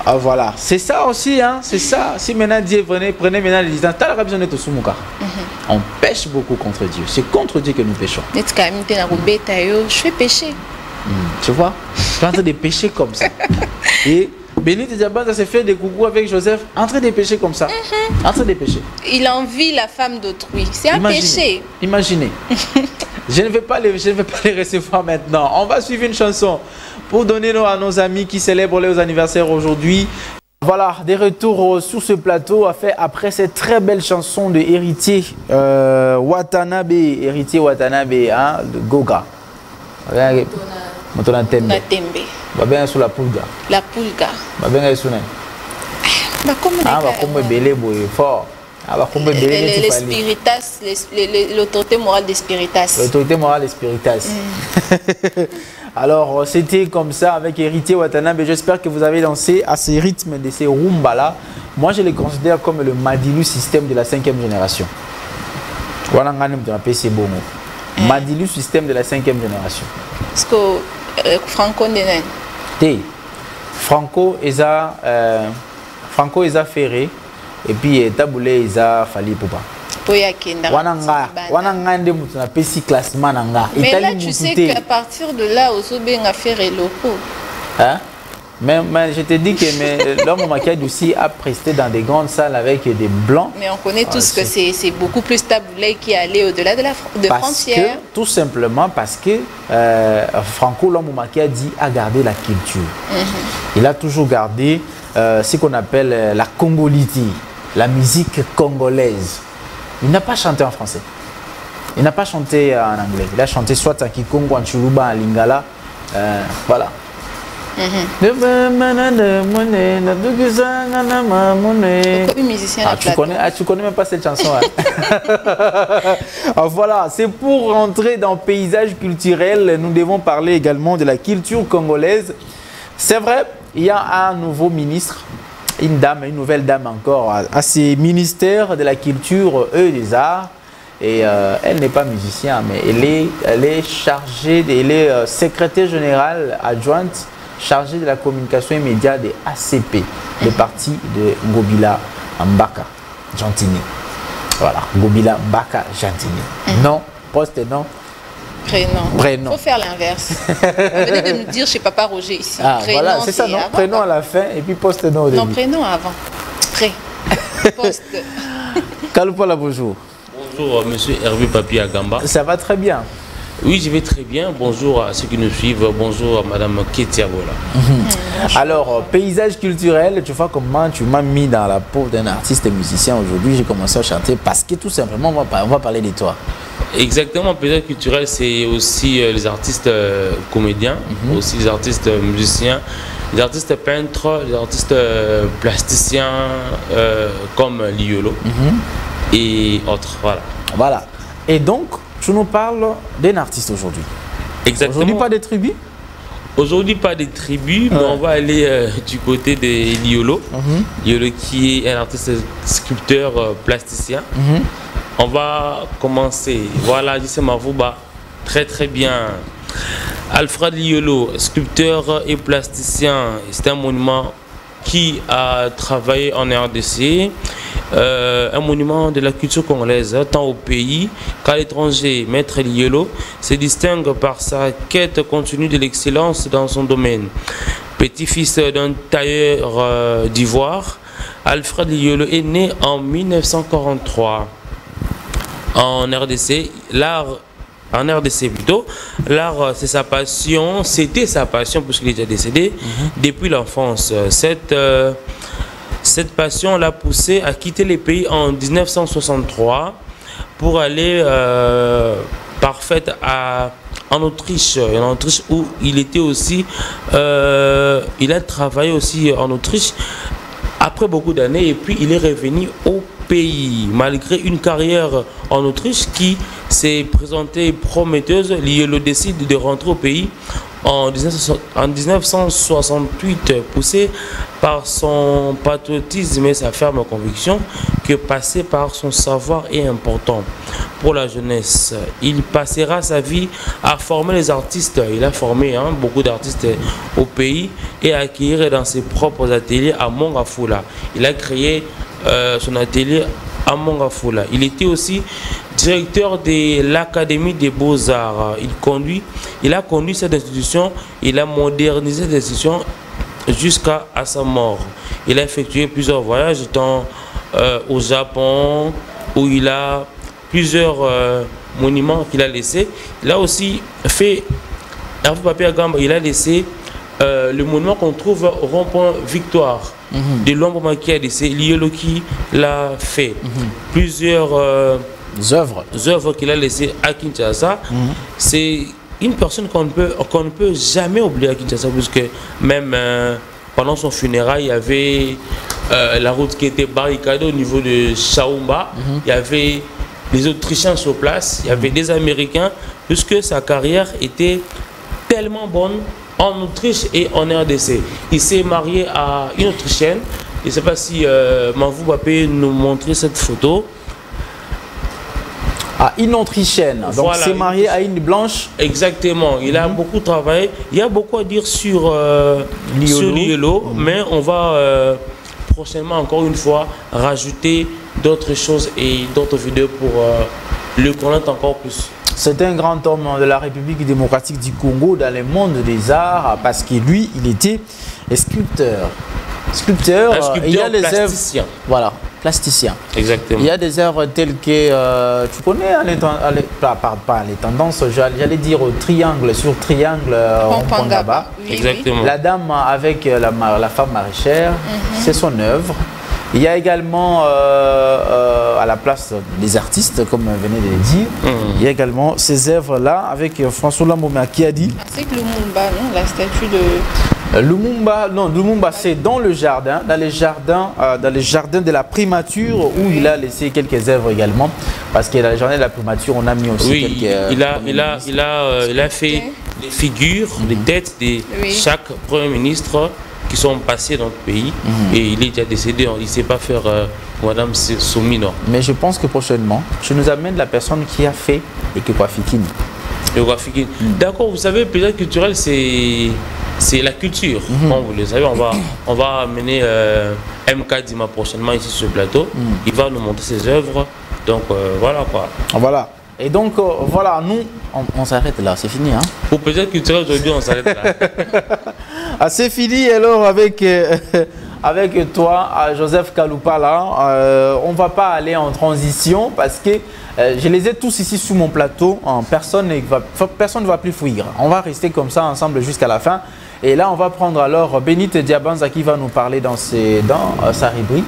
Ah voilà, c'est ça aussi, hein, c'est ça. Si maintenant Dieu prenez maintenant les distances, on pêche beaucoup contre Dieu. C'est contre Dieu que nous péchons. Je fais pécher. Tu vois, tu es en train de pécher comme ça. Et Bénite Diabanza s'est fait des coucous avec Joseph en train de pêcher comme ça. En train de pêcher. Il envie la femme d'autrui. C'est un péché. Imaginez. Je ne vais pas les recevoir maintenant. On va suivre une chanson pour donner à nos amis qui célèbrent leurs anniversaires aujourd'hui. Voilà, des retours sur ce plateau après cette très belle chanson de Héritier Watanabe, hein, de Goga. Motona Tembe. Babena sur la Pulga. La Pulga. Babena sur ne. Ah, bah comme belé boy fort. Ah, bah comme belé les spiritas, l'autorité morale des spiritas. L'autorité morale des spiritas. Alors, c'était comme ça avec Héritier Watanabe. J'espère que vous avez dansé à ces rythmes de ces rumba-là. Moi, je les considère comme le Madilu système de la 5e génération. Madilu système de la 5e génération. Est-ce que Franco n'est Franco Eza Ferré et puis Taboulé Eza Fali Poupa. Mais là, tu sais qu'à partir de là, Osobeng a fait les locaux. Hein? Mais je te dis que l'homme Makiadi aussi a presté dans des grandes salles avec des blancs. Mais on connaît tous que c'est beaucoup plus Taboulé qui est allé au-delà de la frontière. Tout simplement parce que Franco, l'homme Makiadi a gardé la culture. Il a toujours gardé ce qu'on appelle la congolité, la musique congolaise. Il n'a pas chanté en français. Il n'a pas chanté en anglais. Il a chanté soit en Kikongo, en Chiluba, en Lingala. Voilà. Tu connais même pas cette chanson. Hein? Voilà, c'est pour rentrer dans le paysage culturel. Nous devons parler également de la culture congolaise. C'est vrai, il y a un nouveau ministre. Une nouvelle dame encore à ces ministères de la culture et des arts. Et elle n'est pas musicienne, mais elle est chargée, elle est secrétaire générale adjointe chargée de la communication et médias des ACP, le parti de Ngobila Mbaka Jantini. Voilà, Ngobila Mbaka Jantini. Non, poste non. Prénom. Faut faire l'inverse. Venez de nous dire chez Papa Roger ici. Ah, prénom, voilà, c'est ça, non? Avant, prénom à la fin et puis poste non au début. Non, prénom avant. Pré. Poste. Kaloupola, bonjour. Bonjour, monsieur Hervé Papi Agamba. Ça va très bien. Oui, je vais très bien. Bonjour à ceux qui nous suivent. Bonjour à madame Ketiabola. Alors, paysage culturel, tu vois comment tu m'as mis dans la peau d'un artiste et musicien aujourd'hui. J'ai commencé à chanter parce que tout simplement, on va parler de toi. Exactement, paysage culturel, c'est aussi les artistes comédiens, aussi les artistes musiciens, les artistes peintres, les artistes plasticiens comme Liolo et autres. Voilà. Et donc, tu nous parles d'un artiste aujourd'hui. Exactement. Aujourd'hui, pas de tribus? Aujourd'hui, pas de tribus, mais on va aller du côté de Liolo. Liolo qui est un artiste sculpteur plasticien. On va commencer. Voilà, Jissé Mavouba, très très bien. Alfred Liolo, sculpteur et plasticien. C'est un monument qui a travaillé en RDC. Un monument de la culture congolaise, tant au pays qu'à l'étranger. Maître Liolo se distingue par sa quête continue de l'excellence dans son domaine. Petit-fils d'un tailleur d'ivoire, Alfred Liolo est né en 1943. En RDC, l'art c'est sa passion, c'était sa passion puisqu'il était décédé depuis l'enfance. Cette passion l'a poussé à quitter les pays en 1963 pour aller en Autriche où il était aussi, il a travaillé aussi en Autriche après beaucoup d'années et puis il est revenu au pays malgré une carrière en Autriche qui s'est présentée prometteuse. Liolo décide de rentrer au pays en 1968, poussé par son patriotisme et sa ferme conviction que passer par son savoir est important pour la jeunesse. Il passera sa vie à former les artistes. Il a formé beaucoup d'artistes au pays et à acquérir dans ses propres ateliers à Mongafula. Il a créé son atelier à Mongafula. Il était aussi directeur de l'Académie des Beaux-Arts. Il a conduit cette institution, il a modernisé cette institution jusqu'à sa mort. Il a effectué plusieurs voyages, étant au Japon, où il a plusieurs monuments qu'il a laissés. Il a aussi fait, Hervé Papi Agamba, il a laissé le monument qu'on trouve au rond-point Victoire de Luambo qui a laissé, Liolo qui l'a fait. Plusieurs œuvres qu'il a laissées à Kinshasa. C'est une personne qu'on ne peut jamais oublier à Kinshasa, puisque même pendant son funérail, il y avait la route qui était barricadée au niveau de Chaoumba. Il y avait des Autrichiens sur place, il y avait des Américains, puisque sa carrière était tellement bonne en Autriche et en RDC. Il s'est marié à une Autrichienne. Je ne sais pas si Mavou peut nous montrer cette photo. Ah, une Autrichienne. Donc, voilà, c'est marié à une blanche. Exactement. Il a beaucoup travaillé. Il y a beaucoup à dire sur Liolo, mais on va prochainement, encore une fois, rajouter d'autres choses et d'autres vidéos pour le connaître encore plus. C'est un grand homme de la République démocratique du Congo dans le monde des arts, parce que lui, il était sculpteur. Il y a des plasticien. Œuvres, voilà, plasticien. Exactement. Il y a des œuvres telles que, tu connais, pas les tendances, j'allais dire triangle sur triangle, Pangaba. Oui, exactement. La dame avec la femme maraîchère, c'est son œuvre. Il y a également à la place des artistes, comme venez de le dire, il y a également ces œuvres-là avec François Lambomé qui a dit. C'est que Lumumba, non, la statue de. Lumumba, c'est dans le jardin, dans les jardins de la primature, où il a laissé quelques œuvres également, parce que dans les jardins de la primature, on a mis aussi quelques. Il a fait des figures, des têtes de chaque premier ministre qui sont passés dans le pays, et il est déjà décédé, il ne sait pas faire Madame Soumino. Mais je pense que prochainement, je nous amène la personne qui a fait et qui a fait D'accord, vous savez, le paysage culturel, c'est la culture. Comme vous le savez, on va amener MK Dima prochainement ici sur le plateau. Il va nous montrer ses œuvres. Donc voilà quoi. Voilà. Et donc voilà, nous, on s'arrête là, c'est fini. Hein? Pour paysage culturel, aujourd'hui, on s'arrête là. Ah, c'est fini alors avec toi, Joseph Kaloupa là. On ne va pas aller en transition parce que je les ai tous ici sous mon plateau. Personne ne va plus fuir. On va rester comme ça ensemble jusqu'à la fin. Et là, on va prendre alors Bénite Diabanza qui va nous parler dans sa rubrique.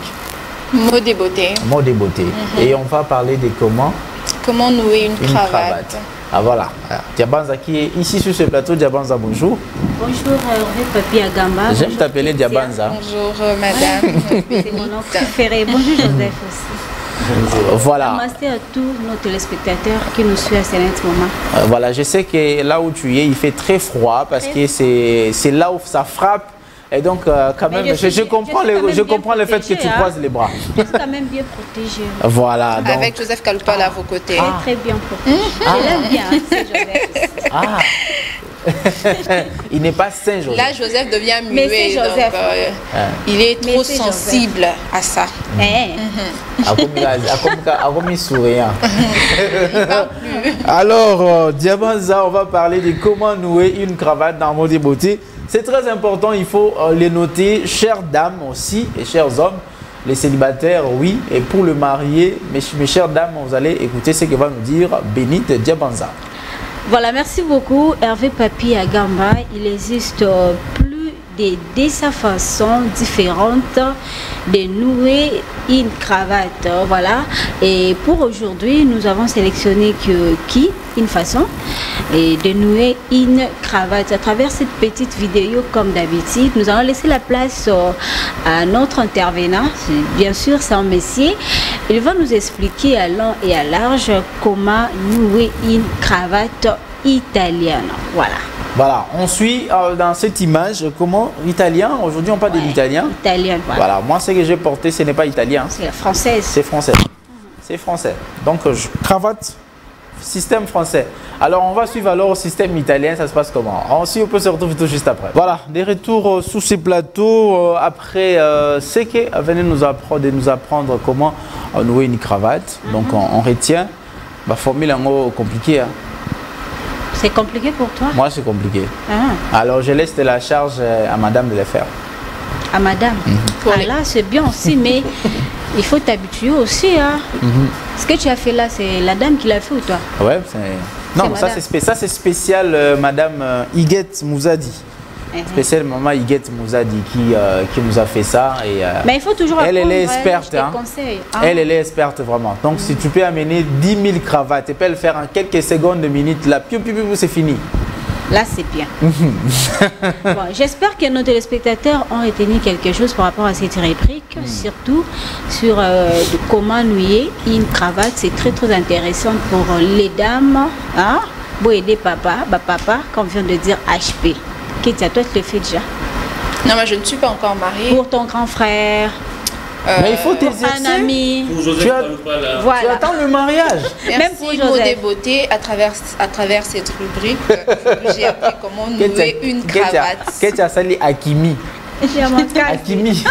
Mot des beautés. Mot des beautés. Et on va parler de comment nouer une cravate. Ah voilà, Diabanza qui est ici sur ce plateau. Diabanza, bonjour. Bonjour Hervé Papi Agamba. J'aime t'appeler Diabanza. Bonjour madame. C'est mon nom préféré. Bonjour Joseph aussi. Voilà. Merci à tous nos téléspectateurs qui nous suivent à ce moment. Voilà, je sais que là où tu es, il fait très froid parce que c'est là où ça frappe. Et donc, quand même, je comprends le fait que tu croises les bras. Je suis quand même bien protégé. Voilà. Donc... Avec Joseph Kaloupa à vos côtés. Très bien protégé. Je l'aime bien, c'est Joseph. Ah. Il n'est pas saint, Joseph. Là, Joseph devient muet. Mais c'est Joseph. Donc, il est trop sensible à ça. Alors, Diabanza, on va parler de comment nouer une cravate dans Mot des beautés. C'est très important, il faut les noter, chères dames aussi et chers hommes, les célibataires, oui, et pour le marié, mes chères dames, vous allez écouter ce que va nous dire Bénite Diabanza. Voilà, merci beaucoup Hervé Papi Agamba. Il existe plus de sa façon différente de nouer une cravate. Voilà, et pour aujourd'hui, nous avons sélectionné une façon de nouer une cravate. À travers cette petite vidéo, comme d'habitude, nous allons laisser la place à notre intervenant, bien sûr c'est un monsieur. Il va nous expliquer à long et à large comment nouer une cravate italienne. Voilà, on suit dans cette image comment italien. Aujourd'hui on parle de l'italien. Italien, voilà. Moi ce que j'ai porté, ce n'est pas italien. C'est la française. C'est français. C'est français. Donc cravate, système français. Alors on va suivre alors au système italien, ça se passe comment? Ensuite on peut se retrouver tout juste après. Voilà, des retours sous ces plateaux après ce que venez nous apprendre comment nouer une cravate. Donc on retient la formule en gros compliquée. Hein. C'est compliqué pour toi? Moi c'est compliqué. Alors je laisse la charge à madame de le faire. à madame. Là, c'est bien aussi, mais il faut t'habituer aussi. Hein. Ce que tu as fait là, c'est la dame qui l'a fait ou toi? Ouais, non, ça c'est spécial, madame Iguette Mouzadi. Spécial maman Iguette Mouzadi qui nous a fait ça. Et, mais il faut toujours apprendre. Elle est experte. Hein. Elle est experte vraiment. Donc si tu peux amener 10 000 cravates, tu peux le faire en quelques secondes, minutes, là, c'est fini. Là, c'est bien. Bon, j'espère que nos téléspectateurs ont retenu quelque chose par rapport à cette réplique, surtout sur comment nouer une cravate. C'est très, très intéressant pour les dames. Hein? Pour aider papa, papa, comme vient de dire HP. Kétia, toi, tu le fais déjà? Non, mais je ne suis pas encore mariée. Pour ton grand frère. Mais il faut t'exercer. Un ami. Tu attends le mariage. Merci. Même pour Joseph. Mot beauté, à travers cette rubrique, j'ai appris comment nouer une cravate. Kétia Sali Akimi. Akimi.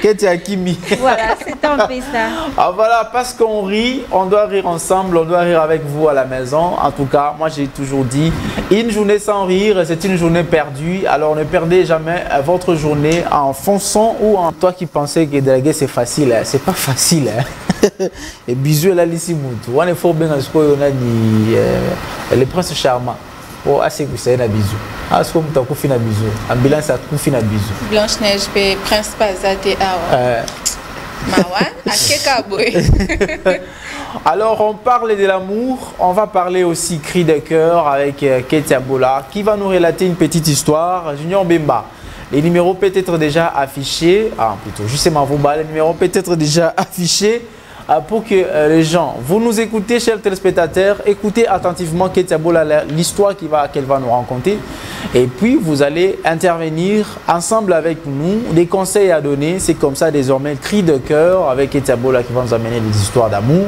Kétia Akimi. Voilà, c'est un peu ça. Ah voilà, parce qu'on rit, on doit rire ensemble, on doit rire avec vous à la maison. En tout cas, moi j'ai toujours dit, une journée sans rire, c'est une journée perdue. Alors ne perdez jamais votre journée en fonçant ou en toi qui pensais que déléguer c'est facile. Hein. C'est pas facile. Hein. Et bisous là ici Moutou. On est fort bien à ce qu'on a dit le prince charmant. Oh, assez que c'est un bisou. Ah, ce qu'on t'a confié un bisou. Ambulance a confié un bisou. Blanche Neige, prince Pazate Awa. Mawan, à Kekaboué. Alors, on parle de l'amour. On va parler aussi cri de cœur avec Kétia Bola qui va nous relater une petite histoire. Junior Bemba. Les numéros peut être déjà affichés. Ah, plutôt, justement, les numéros peut être déjà affichés. Pour que les gens, vous nous écoutez, chers téléspectateurs, écoutez attentivement Kétia Bola, l'histoire qu'elle va nous raconter. Et puis, vous allez intervenir ensemble avec nous, des conseils à donner. C'est comme ça désormais, cri de cœur avec Kétia Bola qui va nous amener des histoires d'amour.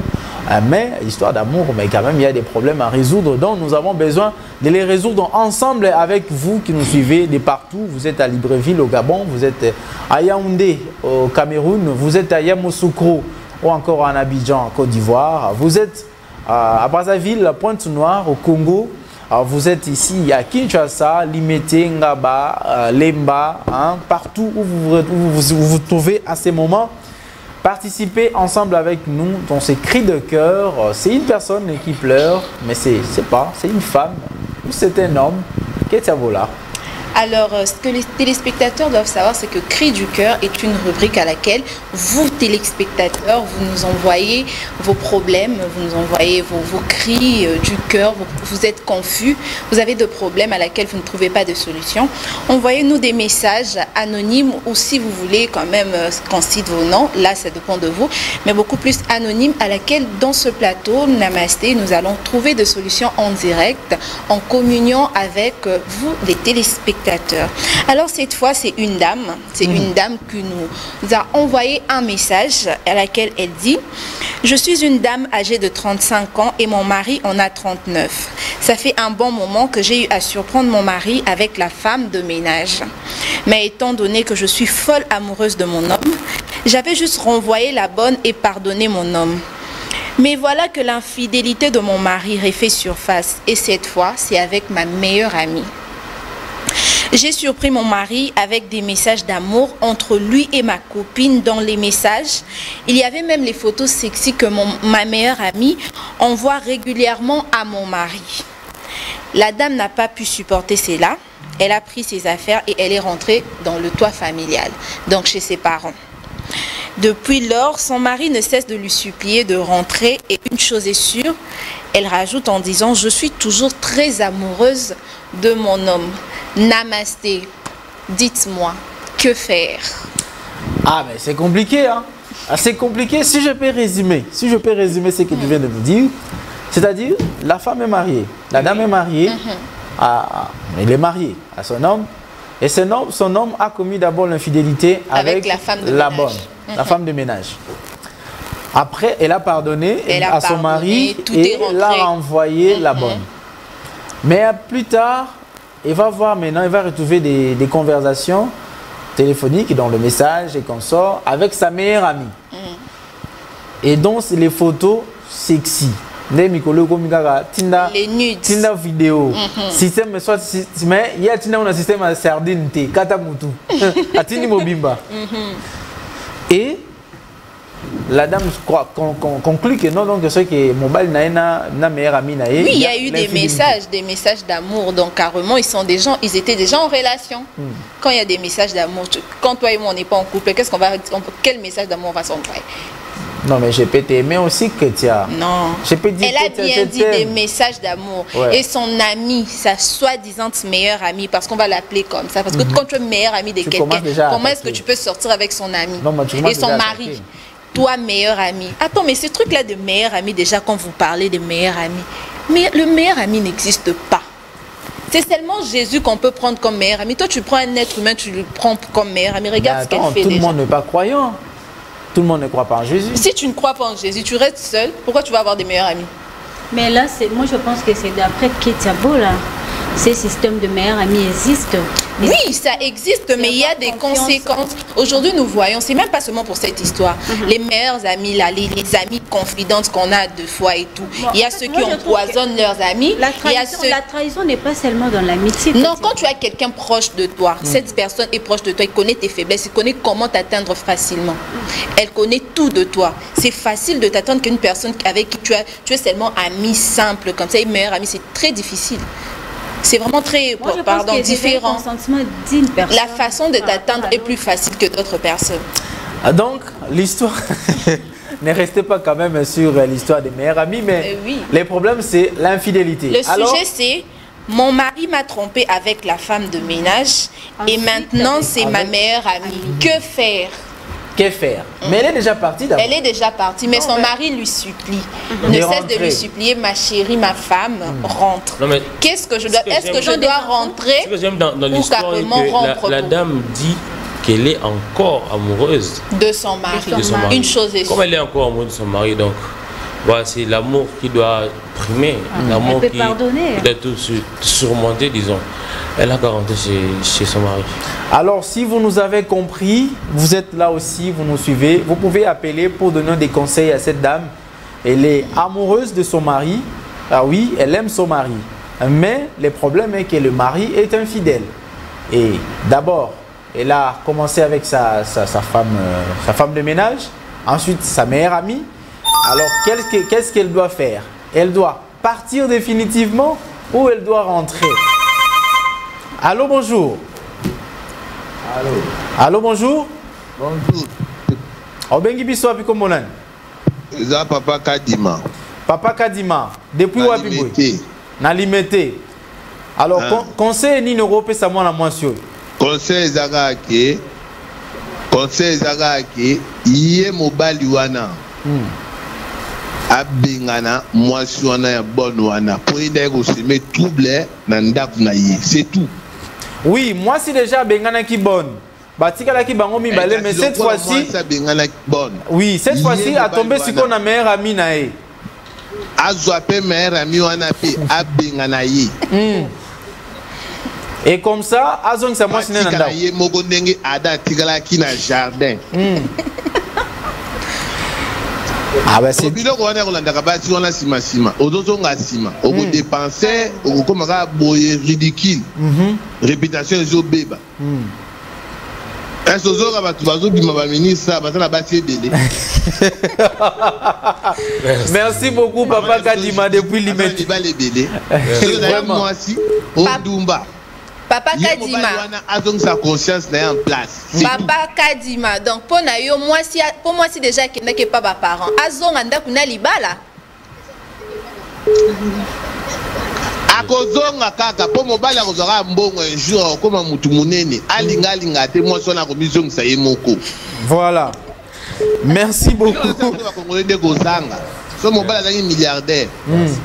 Mais, histoire d'amour, mais quand même, il y a des problèmes à résoudre. Donc, nous avons besoin de les résoudre ensemble avec vous qui nous suivez de partout. Vous êtes à Libreville, au Gabon. Vous êtes à Yaoundé, au Cameroun. Vous êtes à Yamoussoukro, ou encore en Abidjan, en Côte d'Ivoire. Vous êtes à Brazzaville, Pointe-Noire, au Congo. Vous êtes ici à Kinshasa, Limete, Ngaba, Lemba, hein, partout où vous trouvez à ces moments. Participez ensemble avec nous dans ces cris de cœur. C'est une personne qui pleure, mais c'est une femme ou c'est un homme. Kétia Bola. Alors, ce que les téléspectateurs doivent savoir, c'est que Cri du cœur est une rubrique à laquelle vous, téléspectateurs, vous nous envoyez vos problèmes, vous nous envoyez vos cris du cœur, vous êtes confus, vous avez des problèmes à laquelle vous ne trouvez pas de solution. Envoyez-nous des messages anonymes ou si vous voulez quand même qu'on cite vos noms, là ça dépend de vous, mais beaucoup plus anonymes à laquelle dans ce plateau, Namasté, nous allons trouver des solutions en direct, en communion avec vous, les téléspectateurs. Alors cette fois c'est une dame qui nous a envoyé un message à laquelle elle dit: je suis une dame âgée de 35 ans et mon mari en a 39. Ça fait un bon moment que j'ai eu à surprendre mon mari avec la femme de ménage. Mais étant donné que je suis folle amoureuse de mon homme, j'avais juste renvoyé la bonne et pardonné mon homme. Mais voilà que l'infidélité de mon mari refait surface et cette fois c'est avec ma meilleure amie. J'ai surpris mon mari avec des messages d'amour entre lui et ma copine. Dans les messages, il y avait même les photos sexy que ma meilleure amie envoie régulièrement à mon mari. La dame n'a pas pu supporter cela. Elle a pris ses affaires et elle est rentrée dans le toit familial, donc chez ses parents. Depuis lors, son mari ne cesse de lui supplier de rentrer et une chose est sûre, elle rajoute en disant: je suis toujours très amoureuse de mon homme. Namasté, dites-moi, que faire? Ah mais c'est compliqué, hein. C'est compliqué. Si je peux résumer ce que tu viens de me dire, c'est-à-dire la femme est mariée, la dame est mariée, elle est mariée à son homme, et son homme a commis d'abord l'infidélité avec la femme de ménage. La femme de ménage. Après, elle a pardonné à son mari et elle a renvoyé la bonne. Mais plus tard, il va voir maintenant, il va retrouver des conversations téléphoniques dans le message et consorts avec sa meilleure amie. Et donc, les photos sexy. les nudes, tinda vidéo, système soit mais il y a un système à sardine té katamutu, atini mobimba. Et la dame conclut que non, donc c'est que mobile na meilleur ami na. Oui, il y a eu des messages d'amour, donc carrément ils étaient déjà en relation. Quand il y a des messages d'amour, quand toi et moi on n'est pas en couple, quel message d'amour on va s'envoyer? Non, mais je peux t'aimer aussi que tu as. Non. Je peux dire elle a bien dit des messages d'amour. Ouais. Et son ami, sa soi-disant meilleure amie, parce qu'on va l'appeler comme ça. Parce que quand tu es meilleur ami de quelqu'un, comment est-ce que tu peux sortir avec son ami? Non, et son mari? Toi, meilleur ami. Attends, mais ce truc-là de meilleur ami, déjà, quand vous parlez de meilleur ami, mais le meilleur ami n'existe pas. C'est seulement Jésus qu'on peut prendre comme meilleur ami. Toi, tu prends un être humain, tu le prends comme meilleur ami. Regarde ce qu'elle fait déjà. Tout le monde n'est pas croyant. Tout le monde ne croit pas en Jésus. Si tu ne crois pas en Jésus, tu restes seul. Pourquoi tu vas avoir des meilleurs amis? Mais là, moi je pense que c'est d'après Ketiabo là. Ces systèmes de meilleurs amis existent. Oui, ça existe, mais il y a des conséquences. Aujourd'hui, nous voyons, c'est même pas seulement pour cette histoire. Les meilleurs amis, là, les amis confidentes qu'on a deux fois et tout. Bon, il y a ceux qui empoisonnent leurs amis. La trahison n'est pas seulement dans l'amitié. Non, quand tu as quelqu'un proche de toi, cette personne est proche de toi, il connaît tes faiblesses, il connaît comment t'atteindre facilement. Elle connaît tout de toi. C'est facile de t'attendre qu'une personne avec qui tu es seulement ami simple, comme ça, une meilleure amie, c'est très difficile. C'est vraiment très différent. La façon de t'attendre est plus facile que d'autres personnes. Donc, l'histoire... ne restez pas quand même sur l'histoire des meilleurs amis, mais oui. Le problème, c'est l'infidélité. Le sujet, c'est... Mon mari m'a trompé avec la femme de ménage et maintenant, c'est ma meilleure amie. Que faire? Que faire? Mais elle est déjà partie d'abord. Elle est déjà partie, mais son mari lui supplie. Ne cesse de lui supplier, ma chérie, ma femme, rentre. Qu'est-ce que je dois... Est-ce que je dois rentrer? Ce que j'aime dans l'histoire, la dame dit qu'elle est encore amoureuse de son mari. Une chose est sûre. Comme elle est encore amoureuse de son mari, donc voilà, c'est l'amour qui doit primer, l'amour qui doit tout surmonter, disons. Elle a qu'à rentrer chez son mari. Alors, si vous nous avez compris, vous êtes là aussi, vous nous suivez, vous pouvez appeler pour donner des conseils à cette dame. Elle est amoureuse de son mari. Ah oui, elle aime son mari. Mais le problème est que le mari est infidèle. Et d'abord, elle a commencé avec sa femme de ménage, ensuite sa meilleure amie. Alors, qu'est-ce qu'elle doit faire? Elle doit partir définitivement ou elle doit rentrer? Allô, bonjour. Allô. Allô, bonjour. Bonjour. Obengi biso api komonani? Eza Papa Kadima. Papa Kadima. Depuis où api? Na limité. Alors, conseil ni n'europe ça moi la moisson. Conseil Zagaki. Conseil Zagaki. Iye mobali wana. Abengana moisson ya bonne wana. Pour aider au semer trouble na ndaku na ye. C'est tout. Oui, moi c'est déjà bengana qui bonne. Batikala qui bango mi balé, mais cette fois-ci, oui, cette fois-ci a tombé sur qu'on a meilleur ami nae. Azwape meilleur ami wana pe abengana ye. Et comme ça, azong sa moi siné nanda. Ye moko ndenge ada tikala ki na jardin. Ah bah c'est biloko wana kolanda kabati wana sima sima ozozonga sima oko dépenser oko komaka boye ridicule réputation ezobeba est-ce ozoka batu bazobima ba ministre basala basi ebele. Merci beaucoup Papa Kadima depuis Limeti. Vraiment mwasi odumba Papa Kadima. Sa conscience n'est en place. Papa Kadima. Donc pour moi si déjà qu'il n'est pas mes parents. Azong anda kuna libala. Akozonga kaka po mobali akozaka mbongo un jour comme mutu munene alinga te moi sona ko bizong sa yemoko. Voilà. Merci beaucoup. Ba congolais de kozanga. So mobali azangi milliardaire. Merci.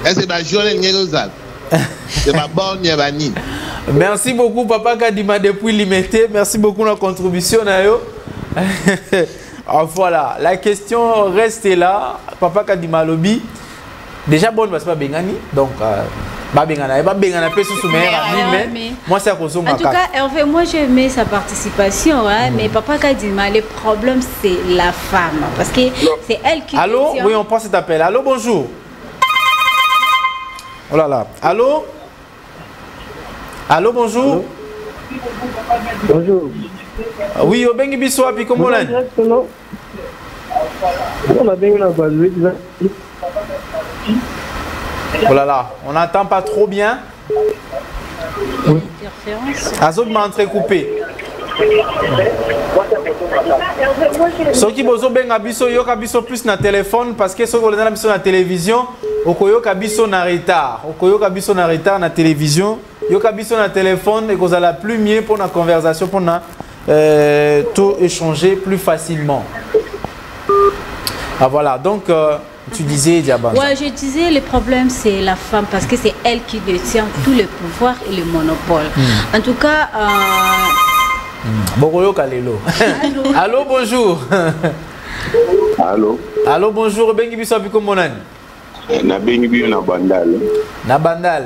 Est-ce que journée ngezal? C'est ma bonne Yabani. Merci beaucoup Papa Kadima depuis Limité. Merci beaucoup de la contribution. Voilà, la question reste là. Papa Kadima Lobby. Déjà bonne parce que pas Bengani. Donc Moi, c'est à cause de moi. En tout cas, Hervé, moi, j'ai aimé sa participation, hein, mais papa a dit, le problème, c'est la femme. Parce que c'est elle qui... Allô? Oui, on prend cet appel. Allô, bonjour. Oh là là. Allô? Allô, bonjour. Bonjour. Oui, au Bengi Bissoa, puis comment on a? Oh là là, on n'entend pas trop bien. Azot m'a entrecoupé. Ceux qui bozo benga biso yoka biso plus na téléphone parce que ceux qui ont biso na télévision, okoyoka biso na retard. Okoyoka biso na retard na télévision, yoka biso na téléphone et que vous allez plus mieux pour la conversation pour na tout échanger plus facilement. Ah voilà, donc tu disais Diabanza. Ouais, je disais le problème c'est la femme parce que c'est elle qui détient tout le pouvoir et le monopole. En tout cas, Bokoyo Kalelo. Allô, bonjour. Allô. Allô, bonjour. Bengi biso biko monani. Na bengi bio na bandal. Na bandal.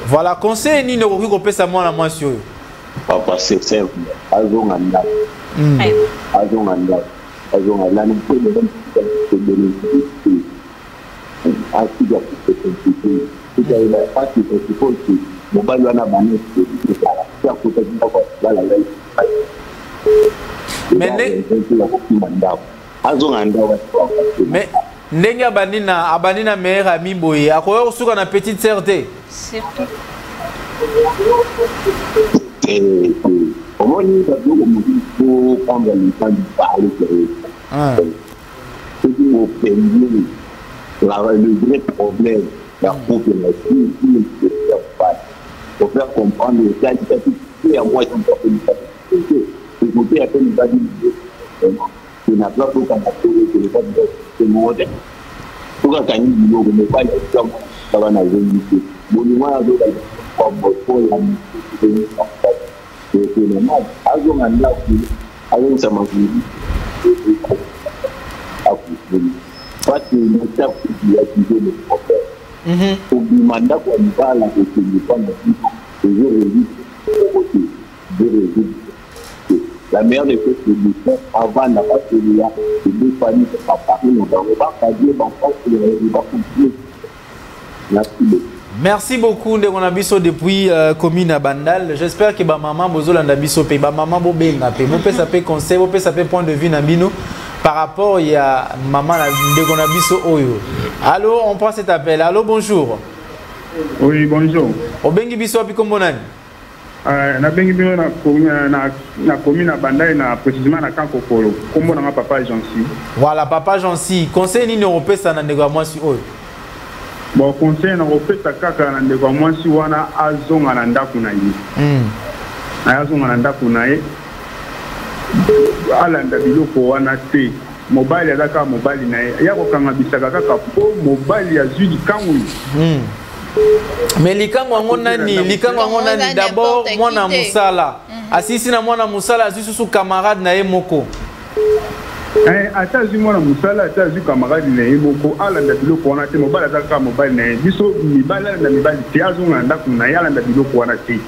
Voilà, conseil ni ne koki kopesa mwana mwasi oyo. Papa c'est simple. Azonga nda. Azonga nda. Azonga la ni ko de asiga kutetempi. Kuja ila pati kutetempi. Mobali wana bane ya kutetempa kwa bala la. Mais ndenge abanina meilleur ami boye akoyo suka na petite sœur te. Surtout. Comment il va pour prendre le temps de parler c'est le vrai problème la population pour faire comprendre le cas qui à moi c'est côté à peine va dire il n'a pas beaucoup de monde pour gagner du lot mais pas ça va na zone monument à l'eau comme pour la c'est normal azonga là azonga ça m'a dit parce que le temps qui a utilisé le problème pour demander qu'on parle avec les femmes et je résoudre la meilleure des choses c'est de faire avant la partie là de deux familles de papa on va pas dire on va continuer. Merci beaucoup de mon abisso depuis commune à Bandal. J'espère que ma maman bozolanda biso pe ba maman bo benga pe bo pe ça pe conseil bo pe ça pe point de vue na bino par rapport il y a maman de mon abisso oyo. Allô, on prend cet appel. Allô, bonjour. Oui, bonjour. O bengi biso api kombonani? Na bengi biso na commune à Bandal na précisément na Kankokolo. Kombo na papa Jansi. Voilà, papa Jansi. Conseil ni européen ça na ndeko moi si oyo. Bon, conseil na opeta kaka na ndeko mwasi wana azonga na ndaku na ye. Azonga na ndaku na ye. Alanda biloko wana te. Mobile azaka mobile na ye. Ya kokanga bisaka kaka po mobile ya zui kangu. Mais likango ngona ni d'abord mwana musala. Asisi na mwana musala azusu camarade na ye moko. Atazi mwana musala atazi camarade na ye moko alanda biloko wana te mobile azaka mobile na ye biso mibala na mibali te azonga ndako na ye alanda biloko wana te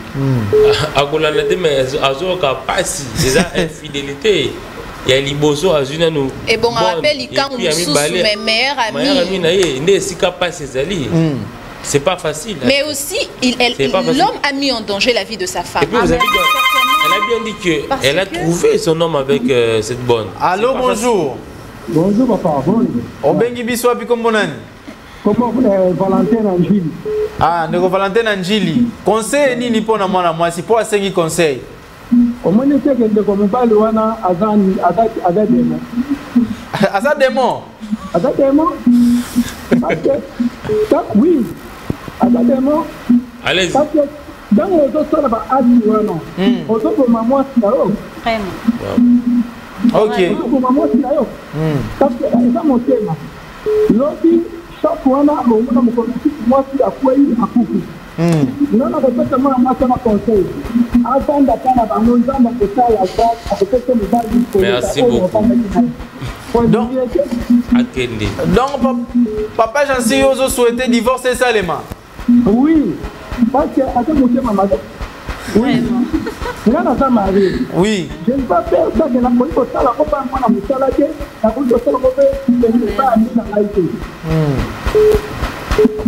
akolanda te mais azoka pasi eza infidélité ya liboso azuna no et bon rappel ikangu mususu mais meilleur ami na ye nde esika pasi ezali. C'est pas facile. Mais aussi, l'homme a mis en danger la vie de sa femme. Et puis vous avez dit, elle a bien dit qu'elle a trouvé son homme avec cette bonne. Allô, bonjour. Bonjour, papa. Bonjour. Obengi biso api kombonani? Comment Valentin Angili? Ah, ndeko Valentin Angili. Conseil nini pona mwana mwasi po asengi conseil? Omoni te ke ndeko mobali wana aza demo. Aza demo? Aza demo? Oui. Aza. Allez-y. Parce que dans les autres sols, on peut maman Vraiment. Ok. Parce que ça mon thème. L'autre, chaque fois, on a mon collègue, moi, qui a quoi il a coupé. Non, on peut seulement amasser ma conseil. Avant d'attendre à mon temps, on peut faire la grâce, on peut faire le bal. Merci beaucoup. Donc, papa Jansi Yozo souhaitait divorcer Salema. Oui, parce que à ce moment oui, là dans sa mari. Oui. Je ne vais pas faire ça que la police au salon pas moi na musala ke la police au salon pas ami na laïté.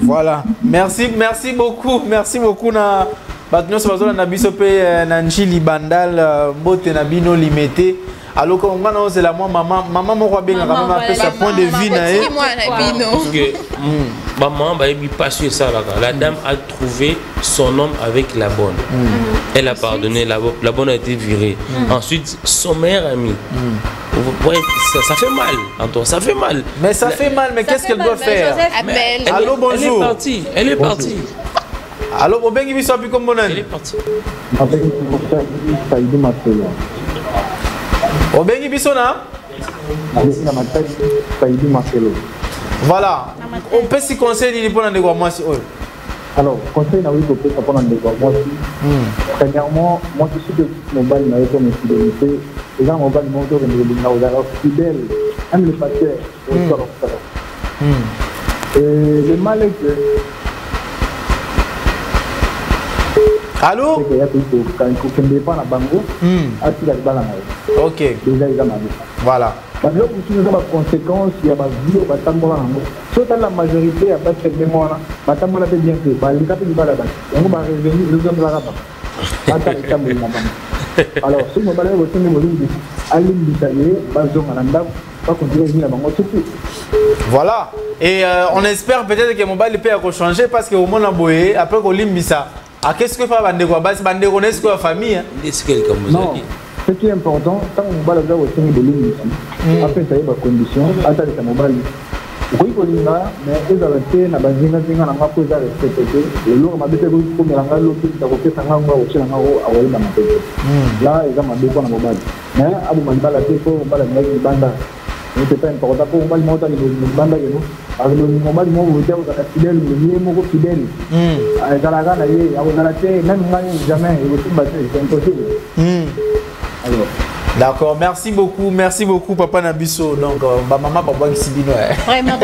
Voilà. Merci beaucoup na batno so bazona na biso pe na njili bandal mbote na bino limité. Alors qu'on va c'est la moi maman moko benga quand même sa point de vue na e. Parce que maman ba ebi pas sur ça là. La dame a trouvé son homme avec la bonne. Elle a pardonné, la bonne a été virée. Ensuite son meilleur ami. Ouais, ça fait mal, Antoine, ça fait mal. Mais ça fait mal, mais qu'est-ce qu'elle doit faire? Allô, bonjour. Elle est partie. Allô, au bengi biso api comme bonane. Elle est partie. Au bengi biso na? Voilà. On peut s'y conseiller pour un moi si. Alors, conseil n'a eu que pour prendre un débat. Moi aussi, premièrement, moi je suis de mobile, mais avec une fidélité, les gens mobile, ils m'ont dit que alors fidèle, même les pasteurs, et le mal est que. Allô? Quand il dépend à Bango, à qui la balle en ok. Déjà, ils ont mal. Voilà. Parce que si nous avons des conséquences, il y a des vies, il y a des gens qui sont la majorité, il y a pas de mémoire, il y a des gens qui bien fait. Il y a des gens qui vont revenir, nous sommes là-bas. Alors, si nous avons des voilà. Et on espère peut-être que mobile peut changer parce que au monde a boyé après qu'on limbisa. Ah, qu'est-ce que fait Bandeko? Bandeko n'est-ce que la famille? Non. Ce qui est important, quand on va le faire au sein de l'île, après ça y est, la condition, attends les mobile. Oui, mais ils ont été na banzina zinga na ngako za respecté. Le lourd m'a dit que vous pouvez la ngalo qui t'a coupé sa ngako au chien ngako à wali na mapete. Là, ils ont mandé pour na mobile. Mais abu mandala la teko, bala ngaki banda. C'est pas important pour mobile monta ni banda yeno. Avec le mobile mo vous êtes à fidèle, le mo fidèle. Dans la gana yé, à vous arrêter même jamais, il vous battre, c'est impossible. D'accord, merci beaucoup Papa Nabiso. Donc maman papa Sibino. Vraiment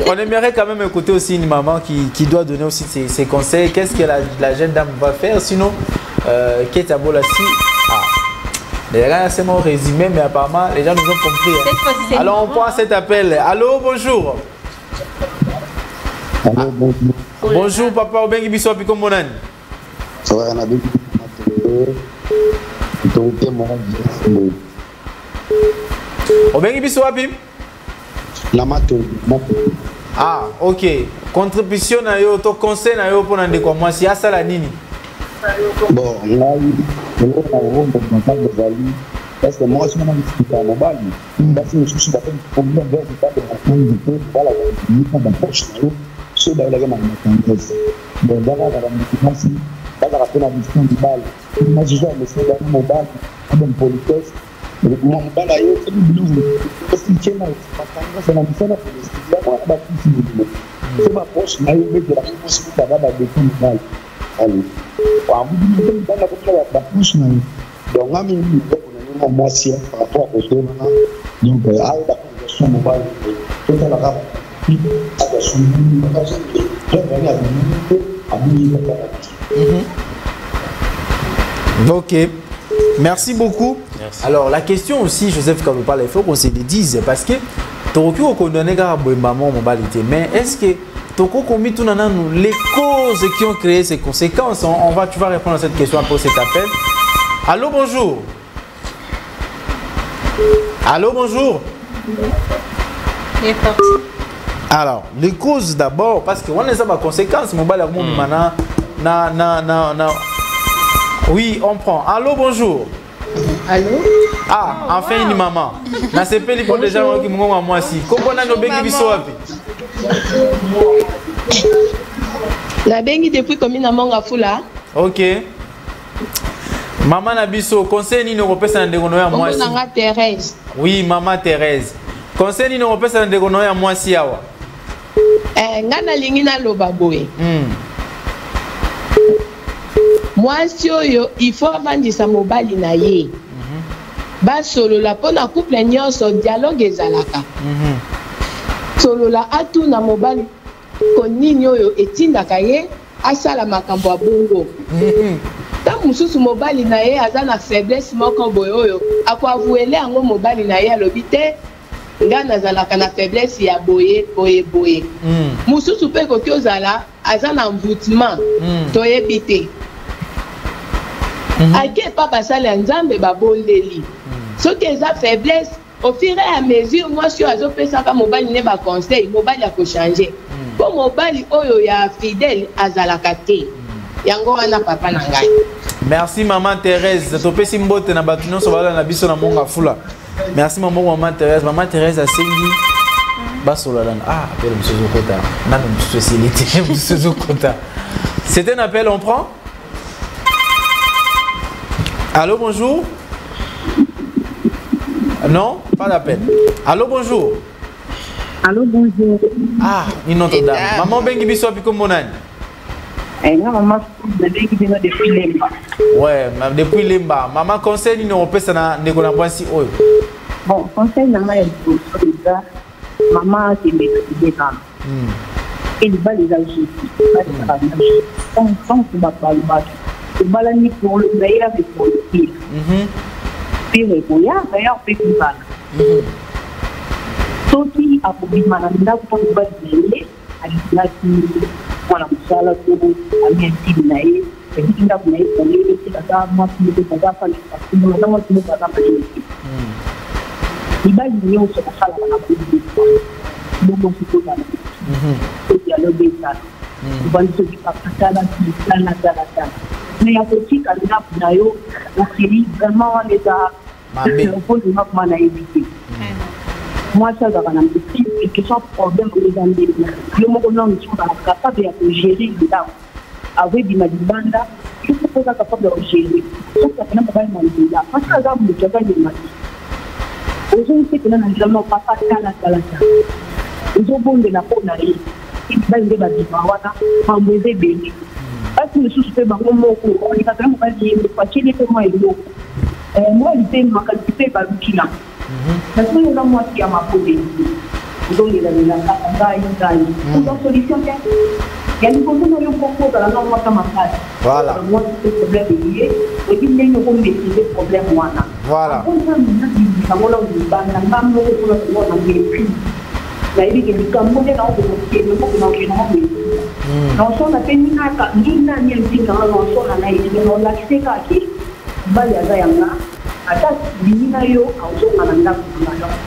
on aimerait quand même écouter aussi une maman qui doit donner aussi ses conseils. Qu'est-ce que la jeune dame va faire sinon Keta Bolassi. Les gars, c'est mon résumé, mais apparemment les gens nous ont compris. Alors on prend cet appel. Allô, bonjour. Allô, bonjour. Bonjour Papa Obengi Biso Apiko Monan. Ça va, Nabi. Obengi Biso Apim. Ah, ok. Contribution na yo, to conseil na yo pour nande kwa mwasi asala nini? Bon, là, parce que moi, je suis discuté à mobile. Parce que je suis d'accord pour bien voir que ça voilà, la poche, c'est la gamme de bon, dans la différence, dans la discussion du bal. Moi, je joue à monsieur dans le mobile, comme politesse. Mon mobile a eu une blue. Parce que c'est la différence. C'est ma poche, mais il y a la possibilité d'avoir des comptes. Allez. Donc, moi, si par rapport au donc, à la conversion mobile, tout à l'heure, ok, merci beaucoup. Merci. Alors, la question aussi, Joseph Kalopal, il faut qu'on se le dise parce que Tokyo a condamné maman mobilité, mais est-ce que Toko commis tout les causes qui ont créé ces conséquences? Tu vas répondre à cette question après cet appel. Allô, bonjour. Allô, bonjour. Il est parti. Alors, les causes d'abord, parce qu'on a des conséquences. Oui, on prend. Allô, bonjour. Allô? Ah, enfin une maman. Na CP pour déjà qui m'ont moi aussi. Comment on a nos béquilles bisoapi? La bengi depuis commune à Mongafula. Ok. Maman Nabiso, conseil ni européen ça ndégono ya moi. Maman Thérèse. Oui, maman Thérèse. Conseil ni européen ça ndégono ya moi si awa. Ngana lingi na loba boye. Moi si oyo il faut avandisa mobali na ye. Ba solo la pona couple nyonso dialogue ezalaka. Solo la atu na mobali konini oyo etindaka ye asala makambo ya bongo. Tant mosusu mobali na ye aza na faiblesse moko boye oyo akoavuele yango mobali na ye alobi te nga nazalaka na faiblesse ya boye boye boye. Mosusu mpe koki ozala aza na envoûtement toyebi te. Ake pa basala ya nzambe babondeli. Soki eza faiblesse au fur et à mesure moi si azopesaka mobali ne ba conseil mobali akochanger. Po mobali oyo ya fidèle azalaka te. Yango wana papa na ngai. Merci maman Thérèse. Topesi mbote na batu nyonso bala na biso na monga fula. Merci maman Thérèse. Maman Thérèse a sengi basolala. Ah, appel monsieur Zokota. Na monsieur Célité, monsieur Zokota. C'est un appel, on prend? Allô, bonjour. Non, pas d'appel. Allô, bonjour. Allô, bonjour. Ah, une autre dame. Maman bengi biso apiko monani. Non, maman, depuis Lemba. Ouais, depuis Lemba. Maman, conseil, nous on peut ça na boisi oyo. Bon, conseil, maman, maman, c'est maîtrisé quand même. Et il va les agir. Quand tu vas pas le battre, tu vas l'amener pour le meilleur et pour le pire. Pire et pour le meilleur, c'est plus mal. Sauf qu'il a pour lui, madame, là, pour le battre, il wana musala ko amenti nae ekinga kunae kole kaka mwaku ko kafa ni na mwaku ko kafa ni ibali nyo so kala na kudi bomo siko na ko ya lobe sana ibali so kipakatala sana sana mais ya kotika na yo okiri vraiment on les a pour le moment na éviter. Moi, ça va dans le que son problème que les amis, le moment où ils sont capables de gérer le temps, avec des madibanda, ils sont pas capables de gérer. Ça fait un problème là. Parce que là, vous devez aller mal. Aujourd'hui, c'est que là, nous pas kala. Ils ont bon de la peau na ri. Ils va y avoir des bawana, embêter béni. Parce que le sous-fait ba momo ko, on est capable de dire pas qu'il est comment il est. Moi, il fait ma qualité par le kila. Parce que nous avons aussi à ma poser. Donc, il y a une solution. Il y a une solution qui est la norme de ma place. Voilà. Moi, c'est le problème lié. Et puis, il y a une maîtriser le problème. Voilà.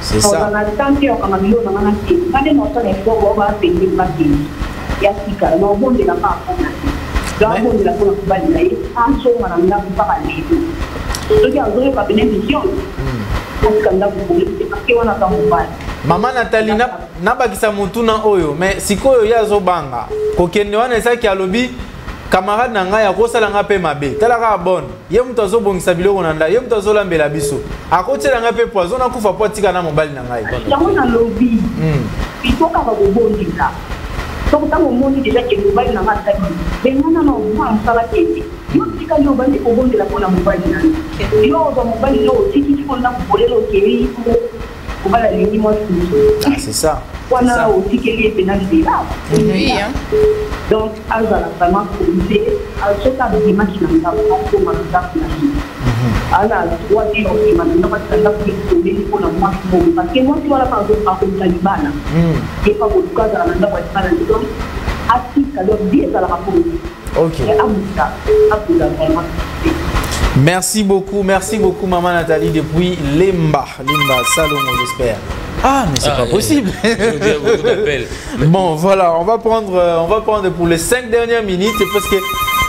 C'est ça. Maman Nathalie nabakisa mutuna oyo mais sikoyo yazo banga kokende wana ezaki alobi camarade na ngai akosala nga pe mabe talaka bonne ye mutu azobongisa biloko na nda ye mutu azolambela biso akotela nga pe poison na kufa po tika na mobali na ngai yango na lobi itoka ba kobondisa so kutanga moni deja ke mobali na ngai taki bengana na mwa msala kete yo tika yo bandi kobondela pona mobali na ngai yo ba mobali lo tiki kona kubolelo keri kubala lini mo ah c'est ça wana otikeli pénalité là oui hein donc azala vraiment comité alsota bima kinanga ko manza na ala droit de l'homme manza pas tanda ko toleli ko na mwa ko parce que moi tu wala pas ko talibana et pas ko kaza na nda kwa tsana donc atika lo bien ça la rapport OK merci beaucoup maman Nathalie depuis Lemba Salomon j'espère. Ah mais c'est pas possible. Bon voilà, on va prendre pour les 5 dernières minutes parce que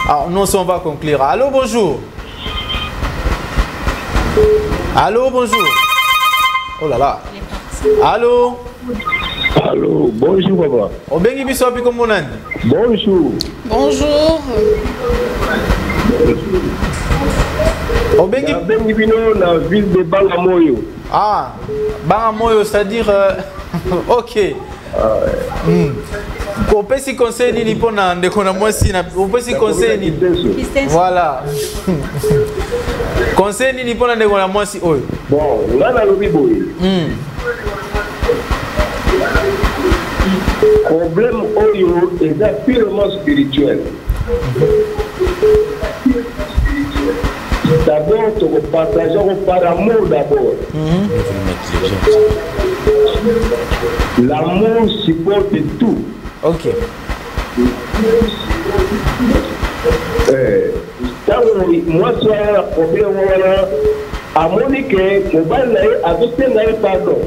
alors nous on va conclure. Allô bonjour. Allô bonjour. Oh là là. Allô. Allô, bonjour papa. Obengi biso api komonani. Bonjour. Bonjour. Obengi bino na ville de Bangamoyo. Ah, Bangamoyo, c'est-à-dire OK. On peut s'y conseiller ni pour na ndeko na mwasi na on peut s'y conseiller ni. Voilà. Conseil ni pour na ndeko na mwasi oyo. Bon, là na lobi boy. Problème oyo est purement spirituel. D'abord, tu partager par amour d'abord. L'amour supporte tout. Ok. Moi, je suis un problème à Monique, mobile avec pardon.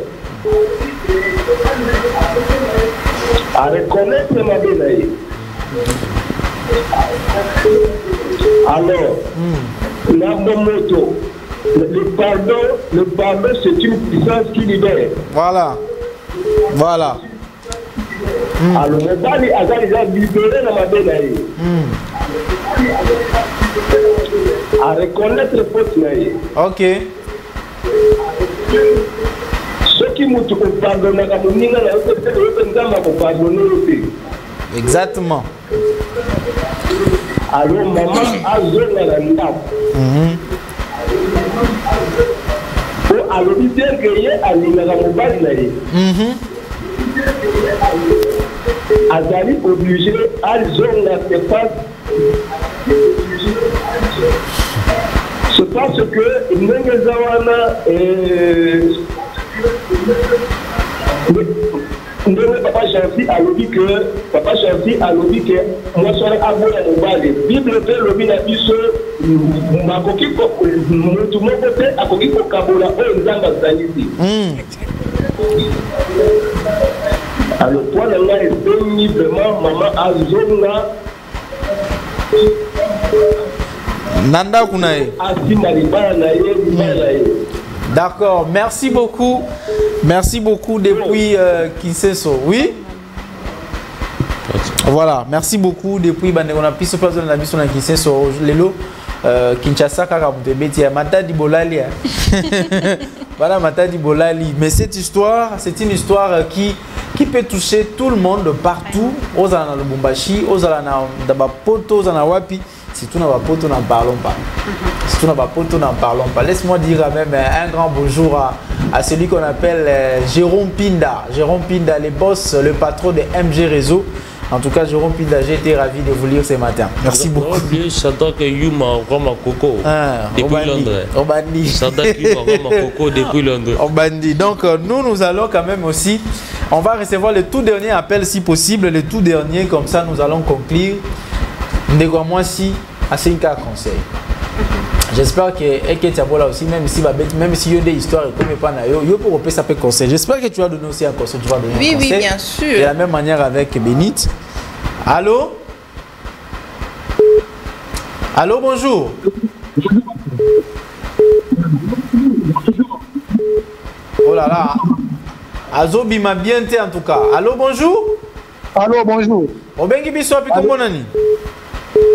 À reconnaître ma belle. Alors, la moto, le pardon, c'est une puissance qui libère. Voilà. Voilà. Alors, mon bali a déjà libéré dans ma belle. À reconnaître le faute. Ok. Ceux qui m'ont pardonné, exactement. Alors, maman a besoin de la alors, il dit que à mobile. Azali obligé à zone la espace. C'est parce que Nengezawana Papa Chancy a lobby que moi je suis à mobile. Bible fait lobby la biso makoki ko mutu moko te akoki ko kabola o nzamba zanisi. Alors toi là est vraiment maman azonga Nanda Kunae. D'accord, merci beaucoup. Merci beaucoup depuis Kinseso. Oui? Voilà, merci beaucoup depuis Bandegona Piso Place de la Mission à Kinseso. Lelo, Kinshasa, Kakamutebeti, Matadi Bolali. Voilà, Matadi Bolali. Mais cette histoire, c'est une histoire qui peut toucher tout le monde partout. Aux Alana Lubumbashi, aux Alana Dabapoto, aux Alana Wapi. Si tout n'a pas poto, n'en parlons pas. Si tout n'a pas poto, n'en parlons pas. Laisse-moi dire même un grand bonjour à celui qu'on appelle Jérôme Pinda. Jérôme Pinda, le boss, le patron de MG Réseau. En tout cas, Jérôme Pinda, j'ai été ravi de vous lire ce matin. Merci beaucoup. J'entends que Yuma Roma Coco depuis Londres. Obandi. J'entends que Yuma Roma Coco depuis Londres. Obandi. Donc, nous allons quand même aussi. On va recevoir le tout dernier appel si possible. Le tout dernier, comme ça, nous allons conclure. Moi si à 5 cas conseil. J'espère que Eketiabola aussi, même si il y a des histoires comme pas nayo, yo pour ça peut conseil. J'espère que tu vas donner aussi un conseil. Tu vas donner oui, un conseil. Oui, bien sûr. De la même manière avec Bénite. Allô? Allô, bonjour. Oh là là. Azobi m'a bien été en tout cas. Allô, bonjour. Allô, bonjour. Obengi biso api komonani.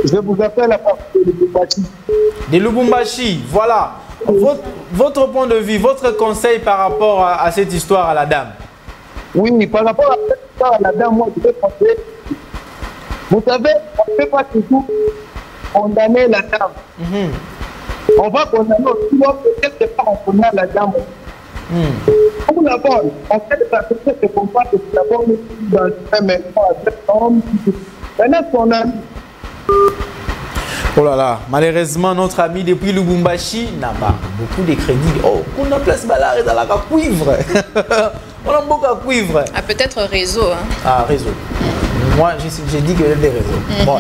Je vous appelle à partir de Lubumbashi. De Lubumbashi, voilà. Votre point de vue, votre conseil par rapport à cette histoire à la dame. Oui, par rapport à cette histoire à la dame, moi je vais penser. Vous savez, on ne peut pas toujours condamner la dame. On va condamner aussi, peut-être pas en condamnant la dame. Pour la bonne, en fait, ça peut se comprendre que la bonne dans le même avec l'homme. Maintenant, son ami. Oh là là, malheureusement, notre ami depuis Lubumbashi n'a pas beaucoup de crédit. Oh, on a place balare dans la cuivre. On a beaucoup à cuivre. Ah, peut-être réseau. Hein. Ah, réseau. Moi, j'ai dit qu'il y a des réseaux. Bon,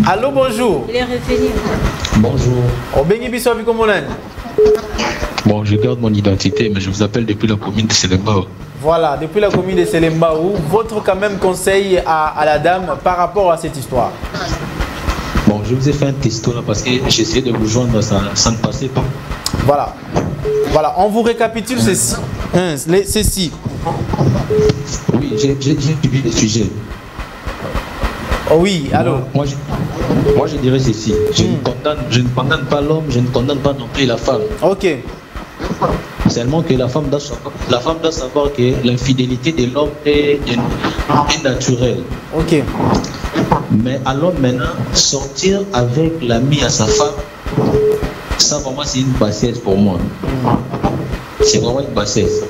allô, bonjour. Il est revenu. Bonjour. Oh, Bengi Bissobi Komolan. Bon, je garde mon identité, mais je vous appelle depuis la commune de Selembao. Voilà, depuis la commune de Selembao, votre quand même conseil à la dame par rapport à cette histoire. Bon, je vous ai fait un testo là parce que j'ai essayé de vous joindre, ça ne passait pas. Voilà. Voilà, on vous récapitule ceci. Ceci. Oui, j'ai suivi le sujet. Oh oui, allô. Moi, je dirais ceci. Je ne condamne pas l'homme, je ne condamne pas non plus la femme. Ok. Seulement que la femme doit savoir que l'infidélité de l'homme est naturelle. Ok. Mais à l'homme maintenant, sortir avec l'ami à sa femme, ça vraiment c'est une bassesse pour moi. C'est vraiment une bassesse.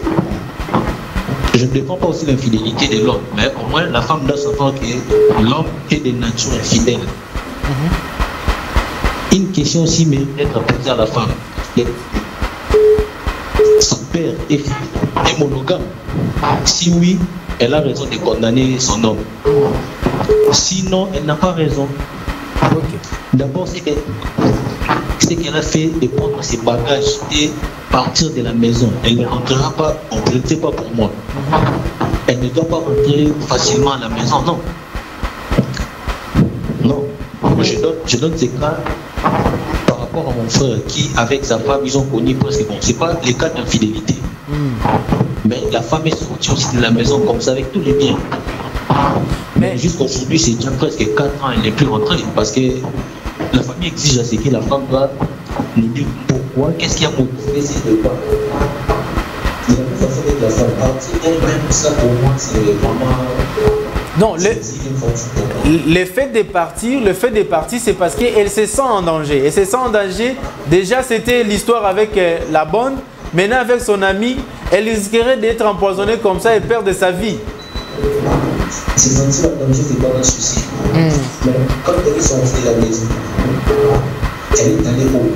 je ne défends pas aussi l'infidélité de l'homme, mais au moins la femme doit savoir que l'homme est de nature infidèle. Une question aussi mérite d'être posée à la femme. Son père est monogame. Si oui, elle a raison de condamner son homme. Sinon, elle n'a pas raison. D'abord, c'est qu'elle a fait de prendre ses bagages et partir de la maison. Elle ne rentrera pas, je ne sais pas pour moi. Elle ne doit pas rentrer facilement à la maison, non. Non. Je donne ces cas par rapport à mon frère qui, avec sa femme, ils ont connu presque, bon, c'est pas les cas d'infidélité. Mais la femme est sortie aussi de la maison comme ça avec tous les biens. Mais jusqu'aujourd'hui, c'est déjà presque 4 ans, elle n'est plus rentrée parce que la famille exige à ce que la femme va nous dire pourquoi, qu'est-ce qui a motivé ces débats. De la même façon avec la femme partie, elle-même, ça pour moi, c'est vraiment... Non, le fait de partir, c'est parce qu'elle se sent en danger. Elle se sent en danger. Déjà, c'était l'histoire avec la bonne. Maintenant, avec son ami, elle risquerait d'être empoisonnée comme ça et perdre sa vie. C'est sentir en danger, c'est pas un souci. Mais quand elle est sortie de la maison, elle est allée où?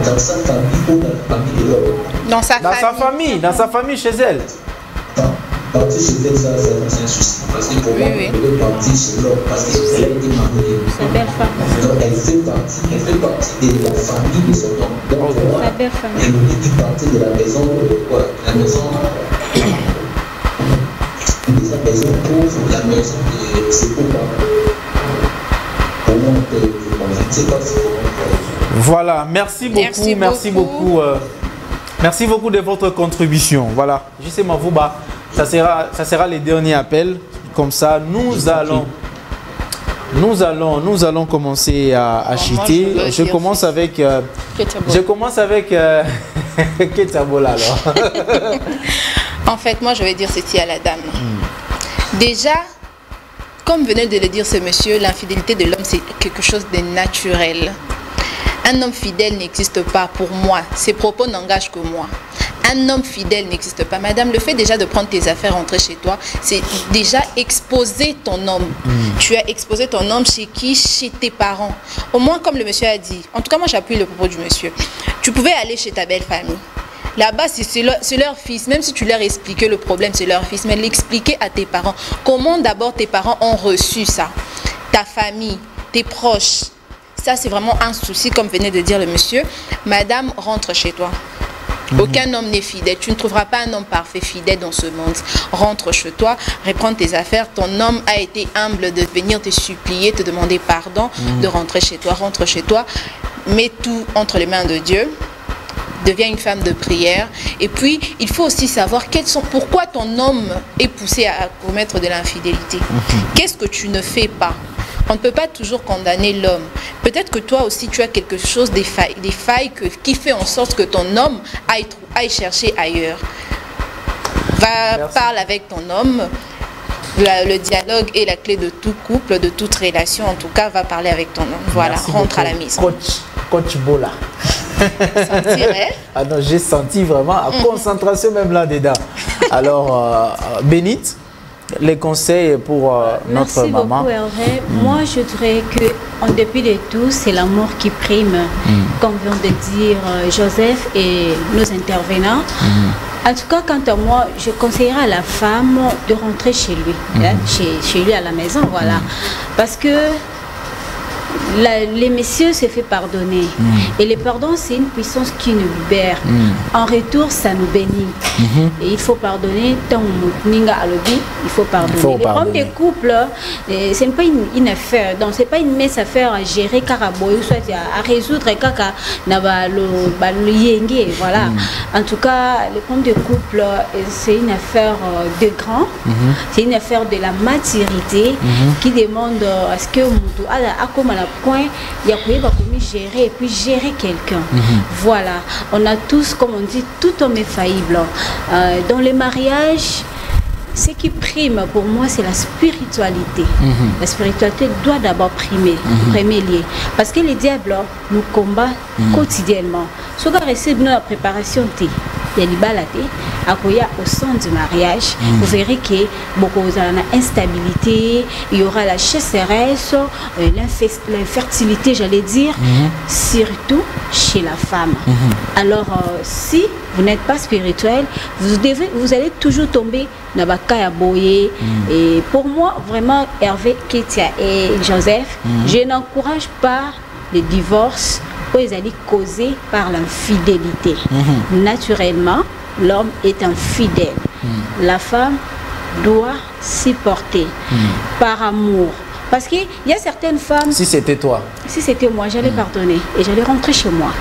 Dans sa famille ou dans la famille de l'homme? Dans sa famille, chez elle. Partir chez elle, ça c'est un souci. Parce que pour moi, elle peut partir chez l'homme parce qu'elle a été mariée. Sa belle femme. Donc elle fait partie de la famille de son homme. Donc pour moi, elle peut partir de la maison, la maison pauvre, la maison de ses copains. Pour moi, je ne sais pas si voilà, merci beaucoup. Merci beaucoup de votre contribution. Voilà, justement, Vouba, ça sera les derniers appels. Comme ça, nous allons commencer à chiter. Je commence avec Ketabola alors. En fait, moi, je vais dire ceci à la dame. Déjà, comme venait de le dire ce monsieur, l'infidélité de l'homme, c'est quelque chose de naturel. Un homme fidèle n'existe pas pour moi. Ses propos n'engagent que moi. Un homme fidèle n'existe pas. Madame, le fait déjà de prendre tes affaires, rentrer chez toi, c'est déjà exposer ton homme. Tu as exposé ton homme chez qui? Chez tes parents. Au moins, comme le monsieur a dit, en tout cas, moi j'appuie le propos du monsieur. Tu pouvais aller chez ta belle famille. Là-bas, c'est leur fils. Même si tu leur expliquais le problème, c'est leur fils. Mais l'expliquer à tes parents. Comment d'abord tes parents ont reçu ça? Ta famille, tes proches. Ça, c'est vraiment un souci, comme venait de dire le monsieur. Madame, rentre chez toi. Aucun homme n'est fidèle. Tu ne trouveras pas un homme parfait fidèle dans ce monde. Rentre chez toi, reprends tes affaires. Ton homme a été humble de venir te supplier, te demander pardon, de rentrer chez toi. Rentre chez toi. Mets tout entre les mains de Dieu. Deviens une femme de prière. Et puis, il faut aussi savoir pourquoi ton homme est poussé à commettre de l'infidélité. Qu'est-ce que tu ne fais pas? On ne peut pas toujours condamner l'homme. Peut-être que toi aussi, tu as quelque chose, des failles qui fait en sorte que ton homme aille chercher ailleurs. Parle avec ton homme. Le dialogue est la clé de tout couple, de toute relation. En tout cas, va parler avec ton homme. Voilà, rentre à la maison. Coach Bola. Ah non, j'ai senti vraiment la concentration même là-dedans. Alors, Bénite, les conseils pour notre maman. Merci beaucoup, Hervé. Moi, je dirais que en dépit de tout, c'est l'amour qui prime, comme vient de dire Joseph et nos intervenants. En tout cas, quant à moi, je conseillerais à la femme de rentrer chez lui, chez lui à la maison, voilà. Parce que les messieurs se fait pardonner. Et le pardon, c'est une puissance qui nous libère. En retour, ça nous bénit. Et il faut pardonner. Il faut pardonner. Les problèmes des couples, ce n'est pas une affaire. Donc, ce n'est pas une mince affaire à gérer, car à résoudre, car voilà. En tout cas, les problèmes des couples, c'est une affaire de grand. C'est une affaire de la maturité qui demande à ce que point, il y a gérer et puis gérer quelqu'un. Voilà, on a tous, comme on dit, tout homme est faillible. Dans les mariages, ce qui prime pour moi, c'est la spiritualité. La spiritualité doit d'abord primer, premier lieu. Parce que les diables nous combattent quotidiennement. Ce qui reste dans la préparation, il y a libalate akoya au sein du mariage vous verrez que beaucoup d'instabilité, il y aura la sécheresse, l'infertilité j'allais dire, surtout chez la femme. Alors si vous n'êtes pas spirituel, vous allez toujours tomber dans la caille à boyer. Et pour moi vraiment Hervé, Ketia et Joseph, je n'encourage pas les divorces où ils allaient causer par l'infidélité. Naturellement, l'homme est infidèle. La femme doit supporter par amour. Parce qu'il y a certaines femmes... Si c'était toi. Si c'était moi, j'allais pardonner et j'allais rentrer chez moi.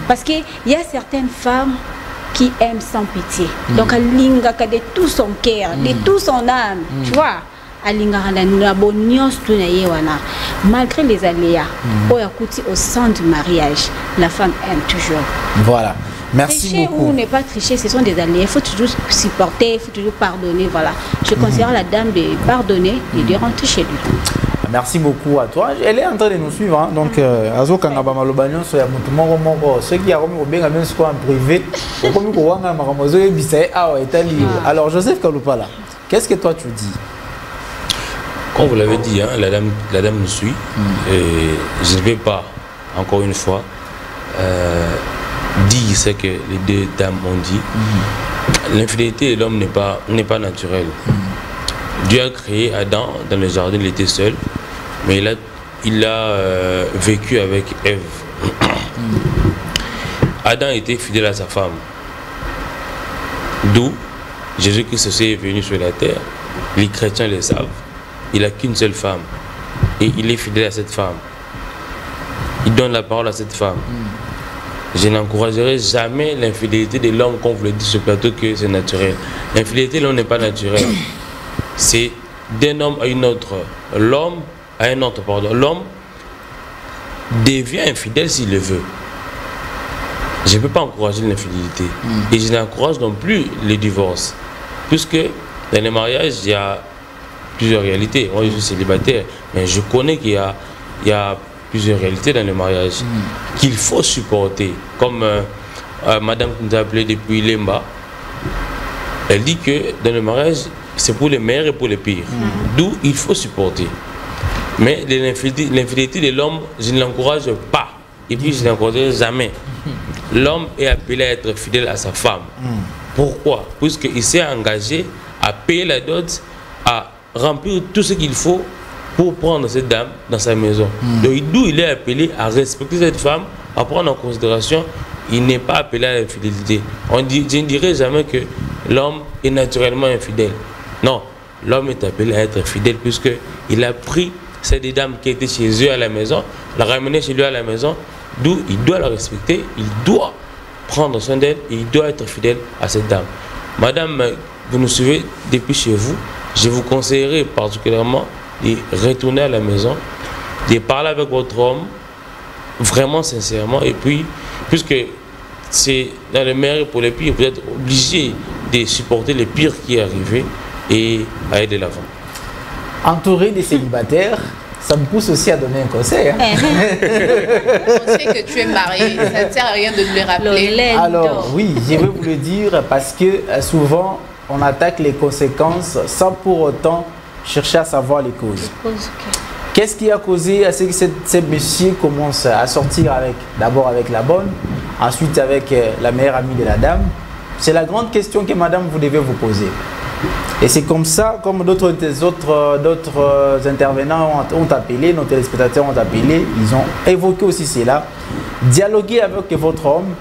Parce qu'il y a certaines femmes qui aiment sans pitié. Donc, elle linga de tout son cœur, de tout son âme. Tu vois, malgré les aléas, au sein du mariage, la femme aime toujours. Voilà. Merci tricher beaucoup. ou ne pas tricher, ce sont des aléas. Il faut toujours supporter, il faut toujours pardonner. Voilà. Je considère la dame de pardonner et de rentrer chez lui. Merci beaucoup à toi. Elle est en train de nous suivre. Hein. Donc, Azo Kangaba Malobagnon, ceux qui ont bien en privé, alors, Joseph Kalupala, qu'est-ce que toi tu dis? Comme vous l'avez dit, hein, la dame nous suit. Et je ne vais pas, encore une fois, dire ce que les deux dames ont dit. L'infidélité de l'homme n'est pas naturelle. Dieu a créé Adam dans le jardin, il était seul, mais il a vécu avec Ève. Adam était fidèle à sa femme. D'où Jésus-Christ aussi est venu sur la terre. Les chrétiens le savent. Il n'a qu'une seule femme. Et il est fidèle à cette femme. Il donne la parole à cette femme. Je n'encouragerai jamais l'infidélité de l'homme, comme vous le dites sur le plateau, que c'est naturel. L'infidélité de l'homme n'est pas naturelle. C'est d'un homme à une autre. L'homme à un autre, pardon. L'homme devient infidèle s'il le veut. Je ne peux pas encourager l'infidélité. Et je n'encourage non plus les divorces. Puisque dans les mariages, il y a plusieurs réalités. Moi, je suis célibataire, mais je connais qu'il y a plusieurs réalités dans le mariage qu'il faut supporter. Comme madame qui nous a appelé depuis Lemba, elle dit que dans le mariage, c'est pour les meilleurs et pour les pires. D'où il faut supporter. Mais l'infidélité de l'homme, je ne l'encourage pas. Et puis, je ne l'encouragerai jamais. L'homme est appelé à être fidèle à sa femme. Pourquoi? Puisqu'il s'est engagé à payer la dot, à remplir tout ce qu'il faut pour prendre cette dame dans sa maison. Donc, d'où il est appelé à respecter cette femme, à prendre en considération, il n'est pas appelé à l'infidélité. Je ne dirais jamais que l'homme est naturellement infidèle. Non, l'homme est appelé à être fidèle puisqu'il a pris cette dame qui était chez eux à la maison, l'a ramenée chez lui à la maison, d'où il doit la respecter, il doit prendre soin d'elle et il doit être fidèle à cette dame. Madame, vous nous suivez depuis chez vous, je vous conseillerais particulièrement de retourner à la maison, de parler avec votre homme, vraiment sincèrement, et puis, puisque c'est dans le meilleur pour les pires, vous êtes obligé de supporter le pire qui est arrivé et à aller de l'avant. Entouré des célibataires, ça me pousse aussi à donner un conseil. Hein. On sait que tu es marié, ça ne sert à rien de nous le rappeler. Alors oui, je vais vous le dire parce que souvent on attaque les conséquences sans pour autant chercher à savoir les causes. Qu'est-ce qui a causé à ce que ce monsieur commence à sortir d'abord avec la bonne, ensuite avec la meilleure amie de la dame? C'est la grande question que madame vous devez vous poser. Et c'est comme ça, comme d'autres intervenants ont appelé, nos téléspectateurs ont appelé, ils ont évoqué aussi cela. Dialoguez avec votre homme,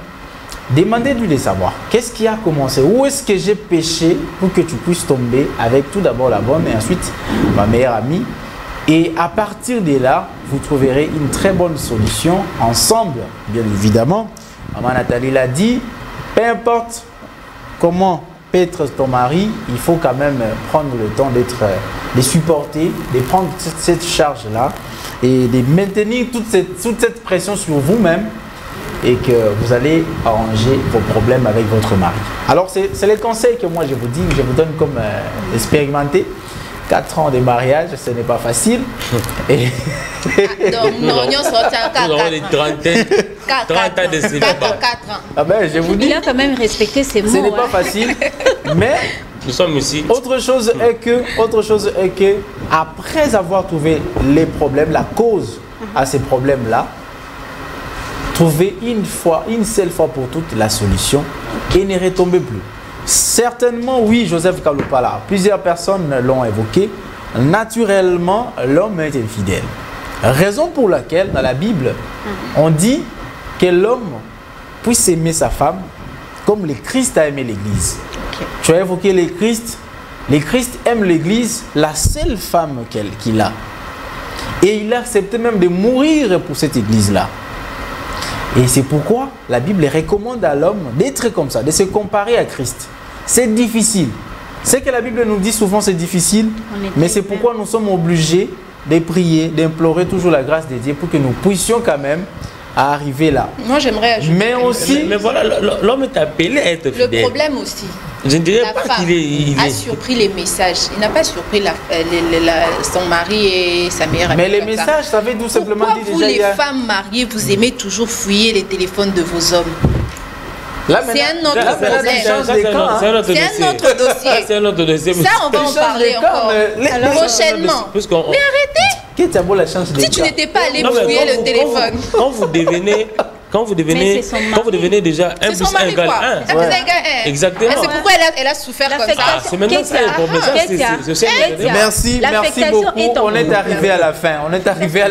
demandez-lui de savoir qu'est-ce qui a commencé, où est-ce que j'ai péché pour que tu puisses tomber avec tout d'abord la bonne et ensuite ma meilleure amie. Et à partir de là, vous trouverez une très bonne solution ensemble, bien évidemment. Maman Nathalie l'a dit, peu importe comment être ton mari, il faut quand même prendre le temps de supporter, de prendre cette charge-là et de maintenir toute cette pression sur vous-même et que vous allez arranger vos problèmes avec votre mari. Alors, c'est le conseil que moi je vous dis, je vous donne comme expérimenté. 4 ans de mariage, ce n'est pas facile. Et... Donc, nous, on sort à 4 des trentaines. 34 ans de célibat. 4 ans. Ah ben, je vous dis. Il a quand même respecté ses mots. Ce n'est pas facile, mais nous sommes ici. Autre chose est que, après avoir trouvé les problèmes, la cause à ces problèmes-là, trouver une seule fois pour toutes la solution et ne retomber plus. Certainement, oui, Joseph Kalupala, plusieurs personnes l'ont évoqué. Naturellement, l'homme est infidèle. Raison pour laquelle, dans la Bible, on dit que l'homme puisse aimer sa femme comme le Christ a aimé l'Église. Tu as évoqué le Christ. Le Christ aime l'Église, la seule femme qu'il a. Et il a accepté même de mourir pour cette Église-là. Et c'est pourquoi la Bible recommande à l'homme d'être comme ça, de se comparer à Christ. C'est difficile. C'est que la Bible nous dit souvent c'est difficile, mais c'est pourquoi nous sommes obligés de prier, d'implorer toujours la grâce de Dieu pour que nous puissions quand même arriver là. Moi j'aimerais ajouter. Mais aussi... Mais voilà, l'homme est appelé à être fidèle. Le problème aussi. Je ne dirais la pas femme qu'il a surpris les messages. Il n'a pas surpris son mari et sa meilleure amie. Mais les messages, ça veut tout simplement dire déjà... Pourquoi vous, les femmes mariées, vous aimez toujours fouiller les téléphones de vos hommes? C'est un autre problème. C'est un autre dossier. C'est un autre dossier. Ça, on va en parler encore. Prochainement. Mais arrêtez. Si tu n'étais pas allé fouiller le téléphone. Quand vous devenez déjà 1 plus 1 égale 1. Exactement. C'est pourquoi elle a souffert comme ça. C'est maintenant ça le problème. Merci beaucoup. On est arrivé à la fin. On est arrivé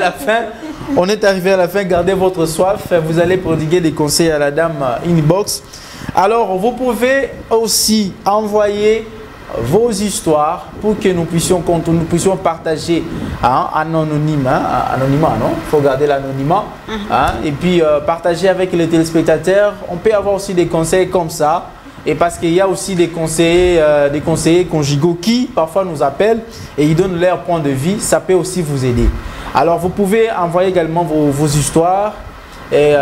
à la fin. Gardez votre soif. Vous allez prodiguer des conseils à la dame inbox. Alors, vous pouvez aussi envoyer vos histoires pour que nous puissions partager anonymat, non? Il faut garder l'anonymat. Et puis partager avec les téléspectateurs. On peut avoir aussi des conseils comme ça. Et parce qu'il y a aussi des conseillers conjugaux qui parfois nous appellent et ils donnent leur point de vue. Ça peut aussi vous aider. Alors vous pouvez envoyer également vos histoires. Et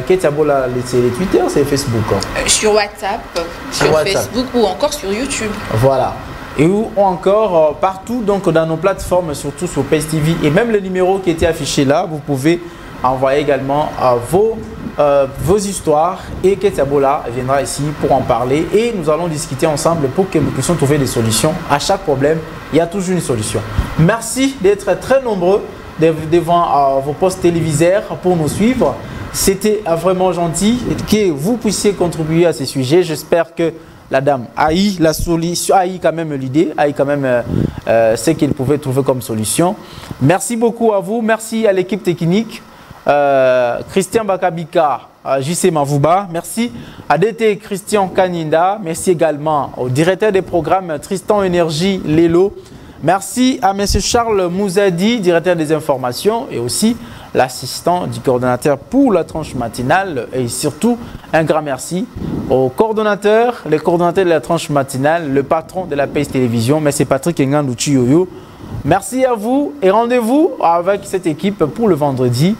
c'est Twitter, c'est Facebook. Sur WhatsApp, sur Facebook ou encore sur YouTube. Voilà. Et ou encore partout donc dans nos plateformes, surtout sur PACE TV. Et même le numéro qui était affiché là, vous pouvez envoyer également vos histoires. Et Ketiabola viendra ici pour en parler. Et nous allons discuter ensemble pour que nous puissions trouver des solutions. À chaque problème, il y a toujours une solution. Merci d'être très nombreux devant vos postes téléviseurs pour nous suivre. C'était vraiment gentil que vous puissiez contribuer à ces sujets. J'espère que la dame a eu la solution, a eu quand même l'idée, a eu quand même ce qu'il pouvait trouver comme solution. Merci beaucoup à vous. Merci à l'équipe technique. Christian Bakabika, JC Mavouba. Merci à DT Christian Kaninda. Merci également au directeur des programmes Tristan Énergie Lelo. Merci à M. Charles Mouzadi, directeur des informations, et aussi l'assistant du coordonnateur pour la tranche matinale. Et surtout, un grand merci au coordonnateur, le coordonnateur de la tranche matinale, le patron de la PACE Télévision, M. Patrick Ngandouchi Yoyo. Merci à vous et rendez-vous avec cette équipe pour le vendredi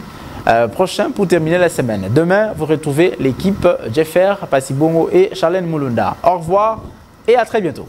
prochain pour terminer la semaine. Demain, vous retrouvez l'équipe Jeffer Passibongo et Charlène Moulunda. Au revoir et à très bientôt.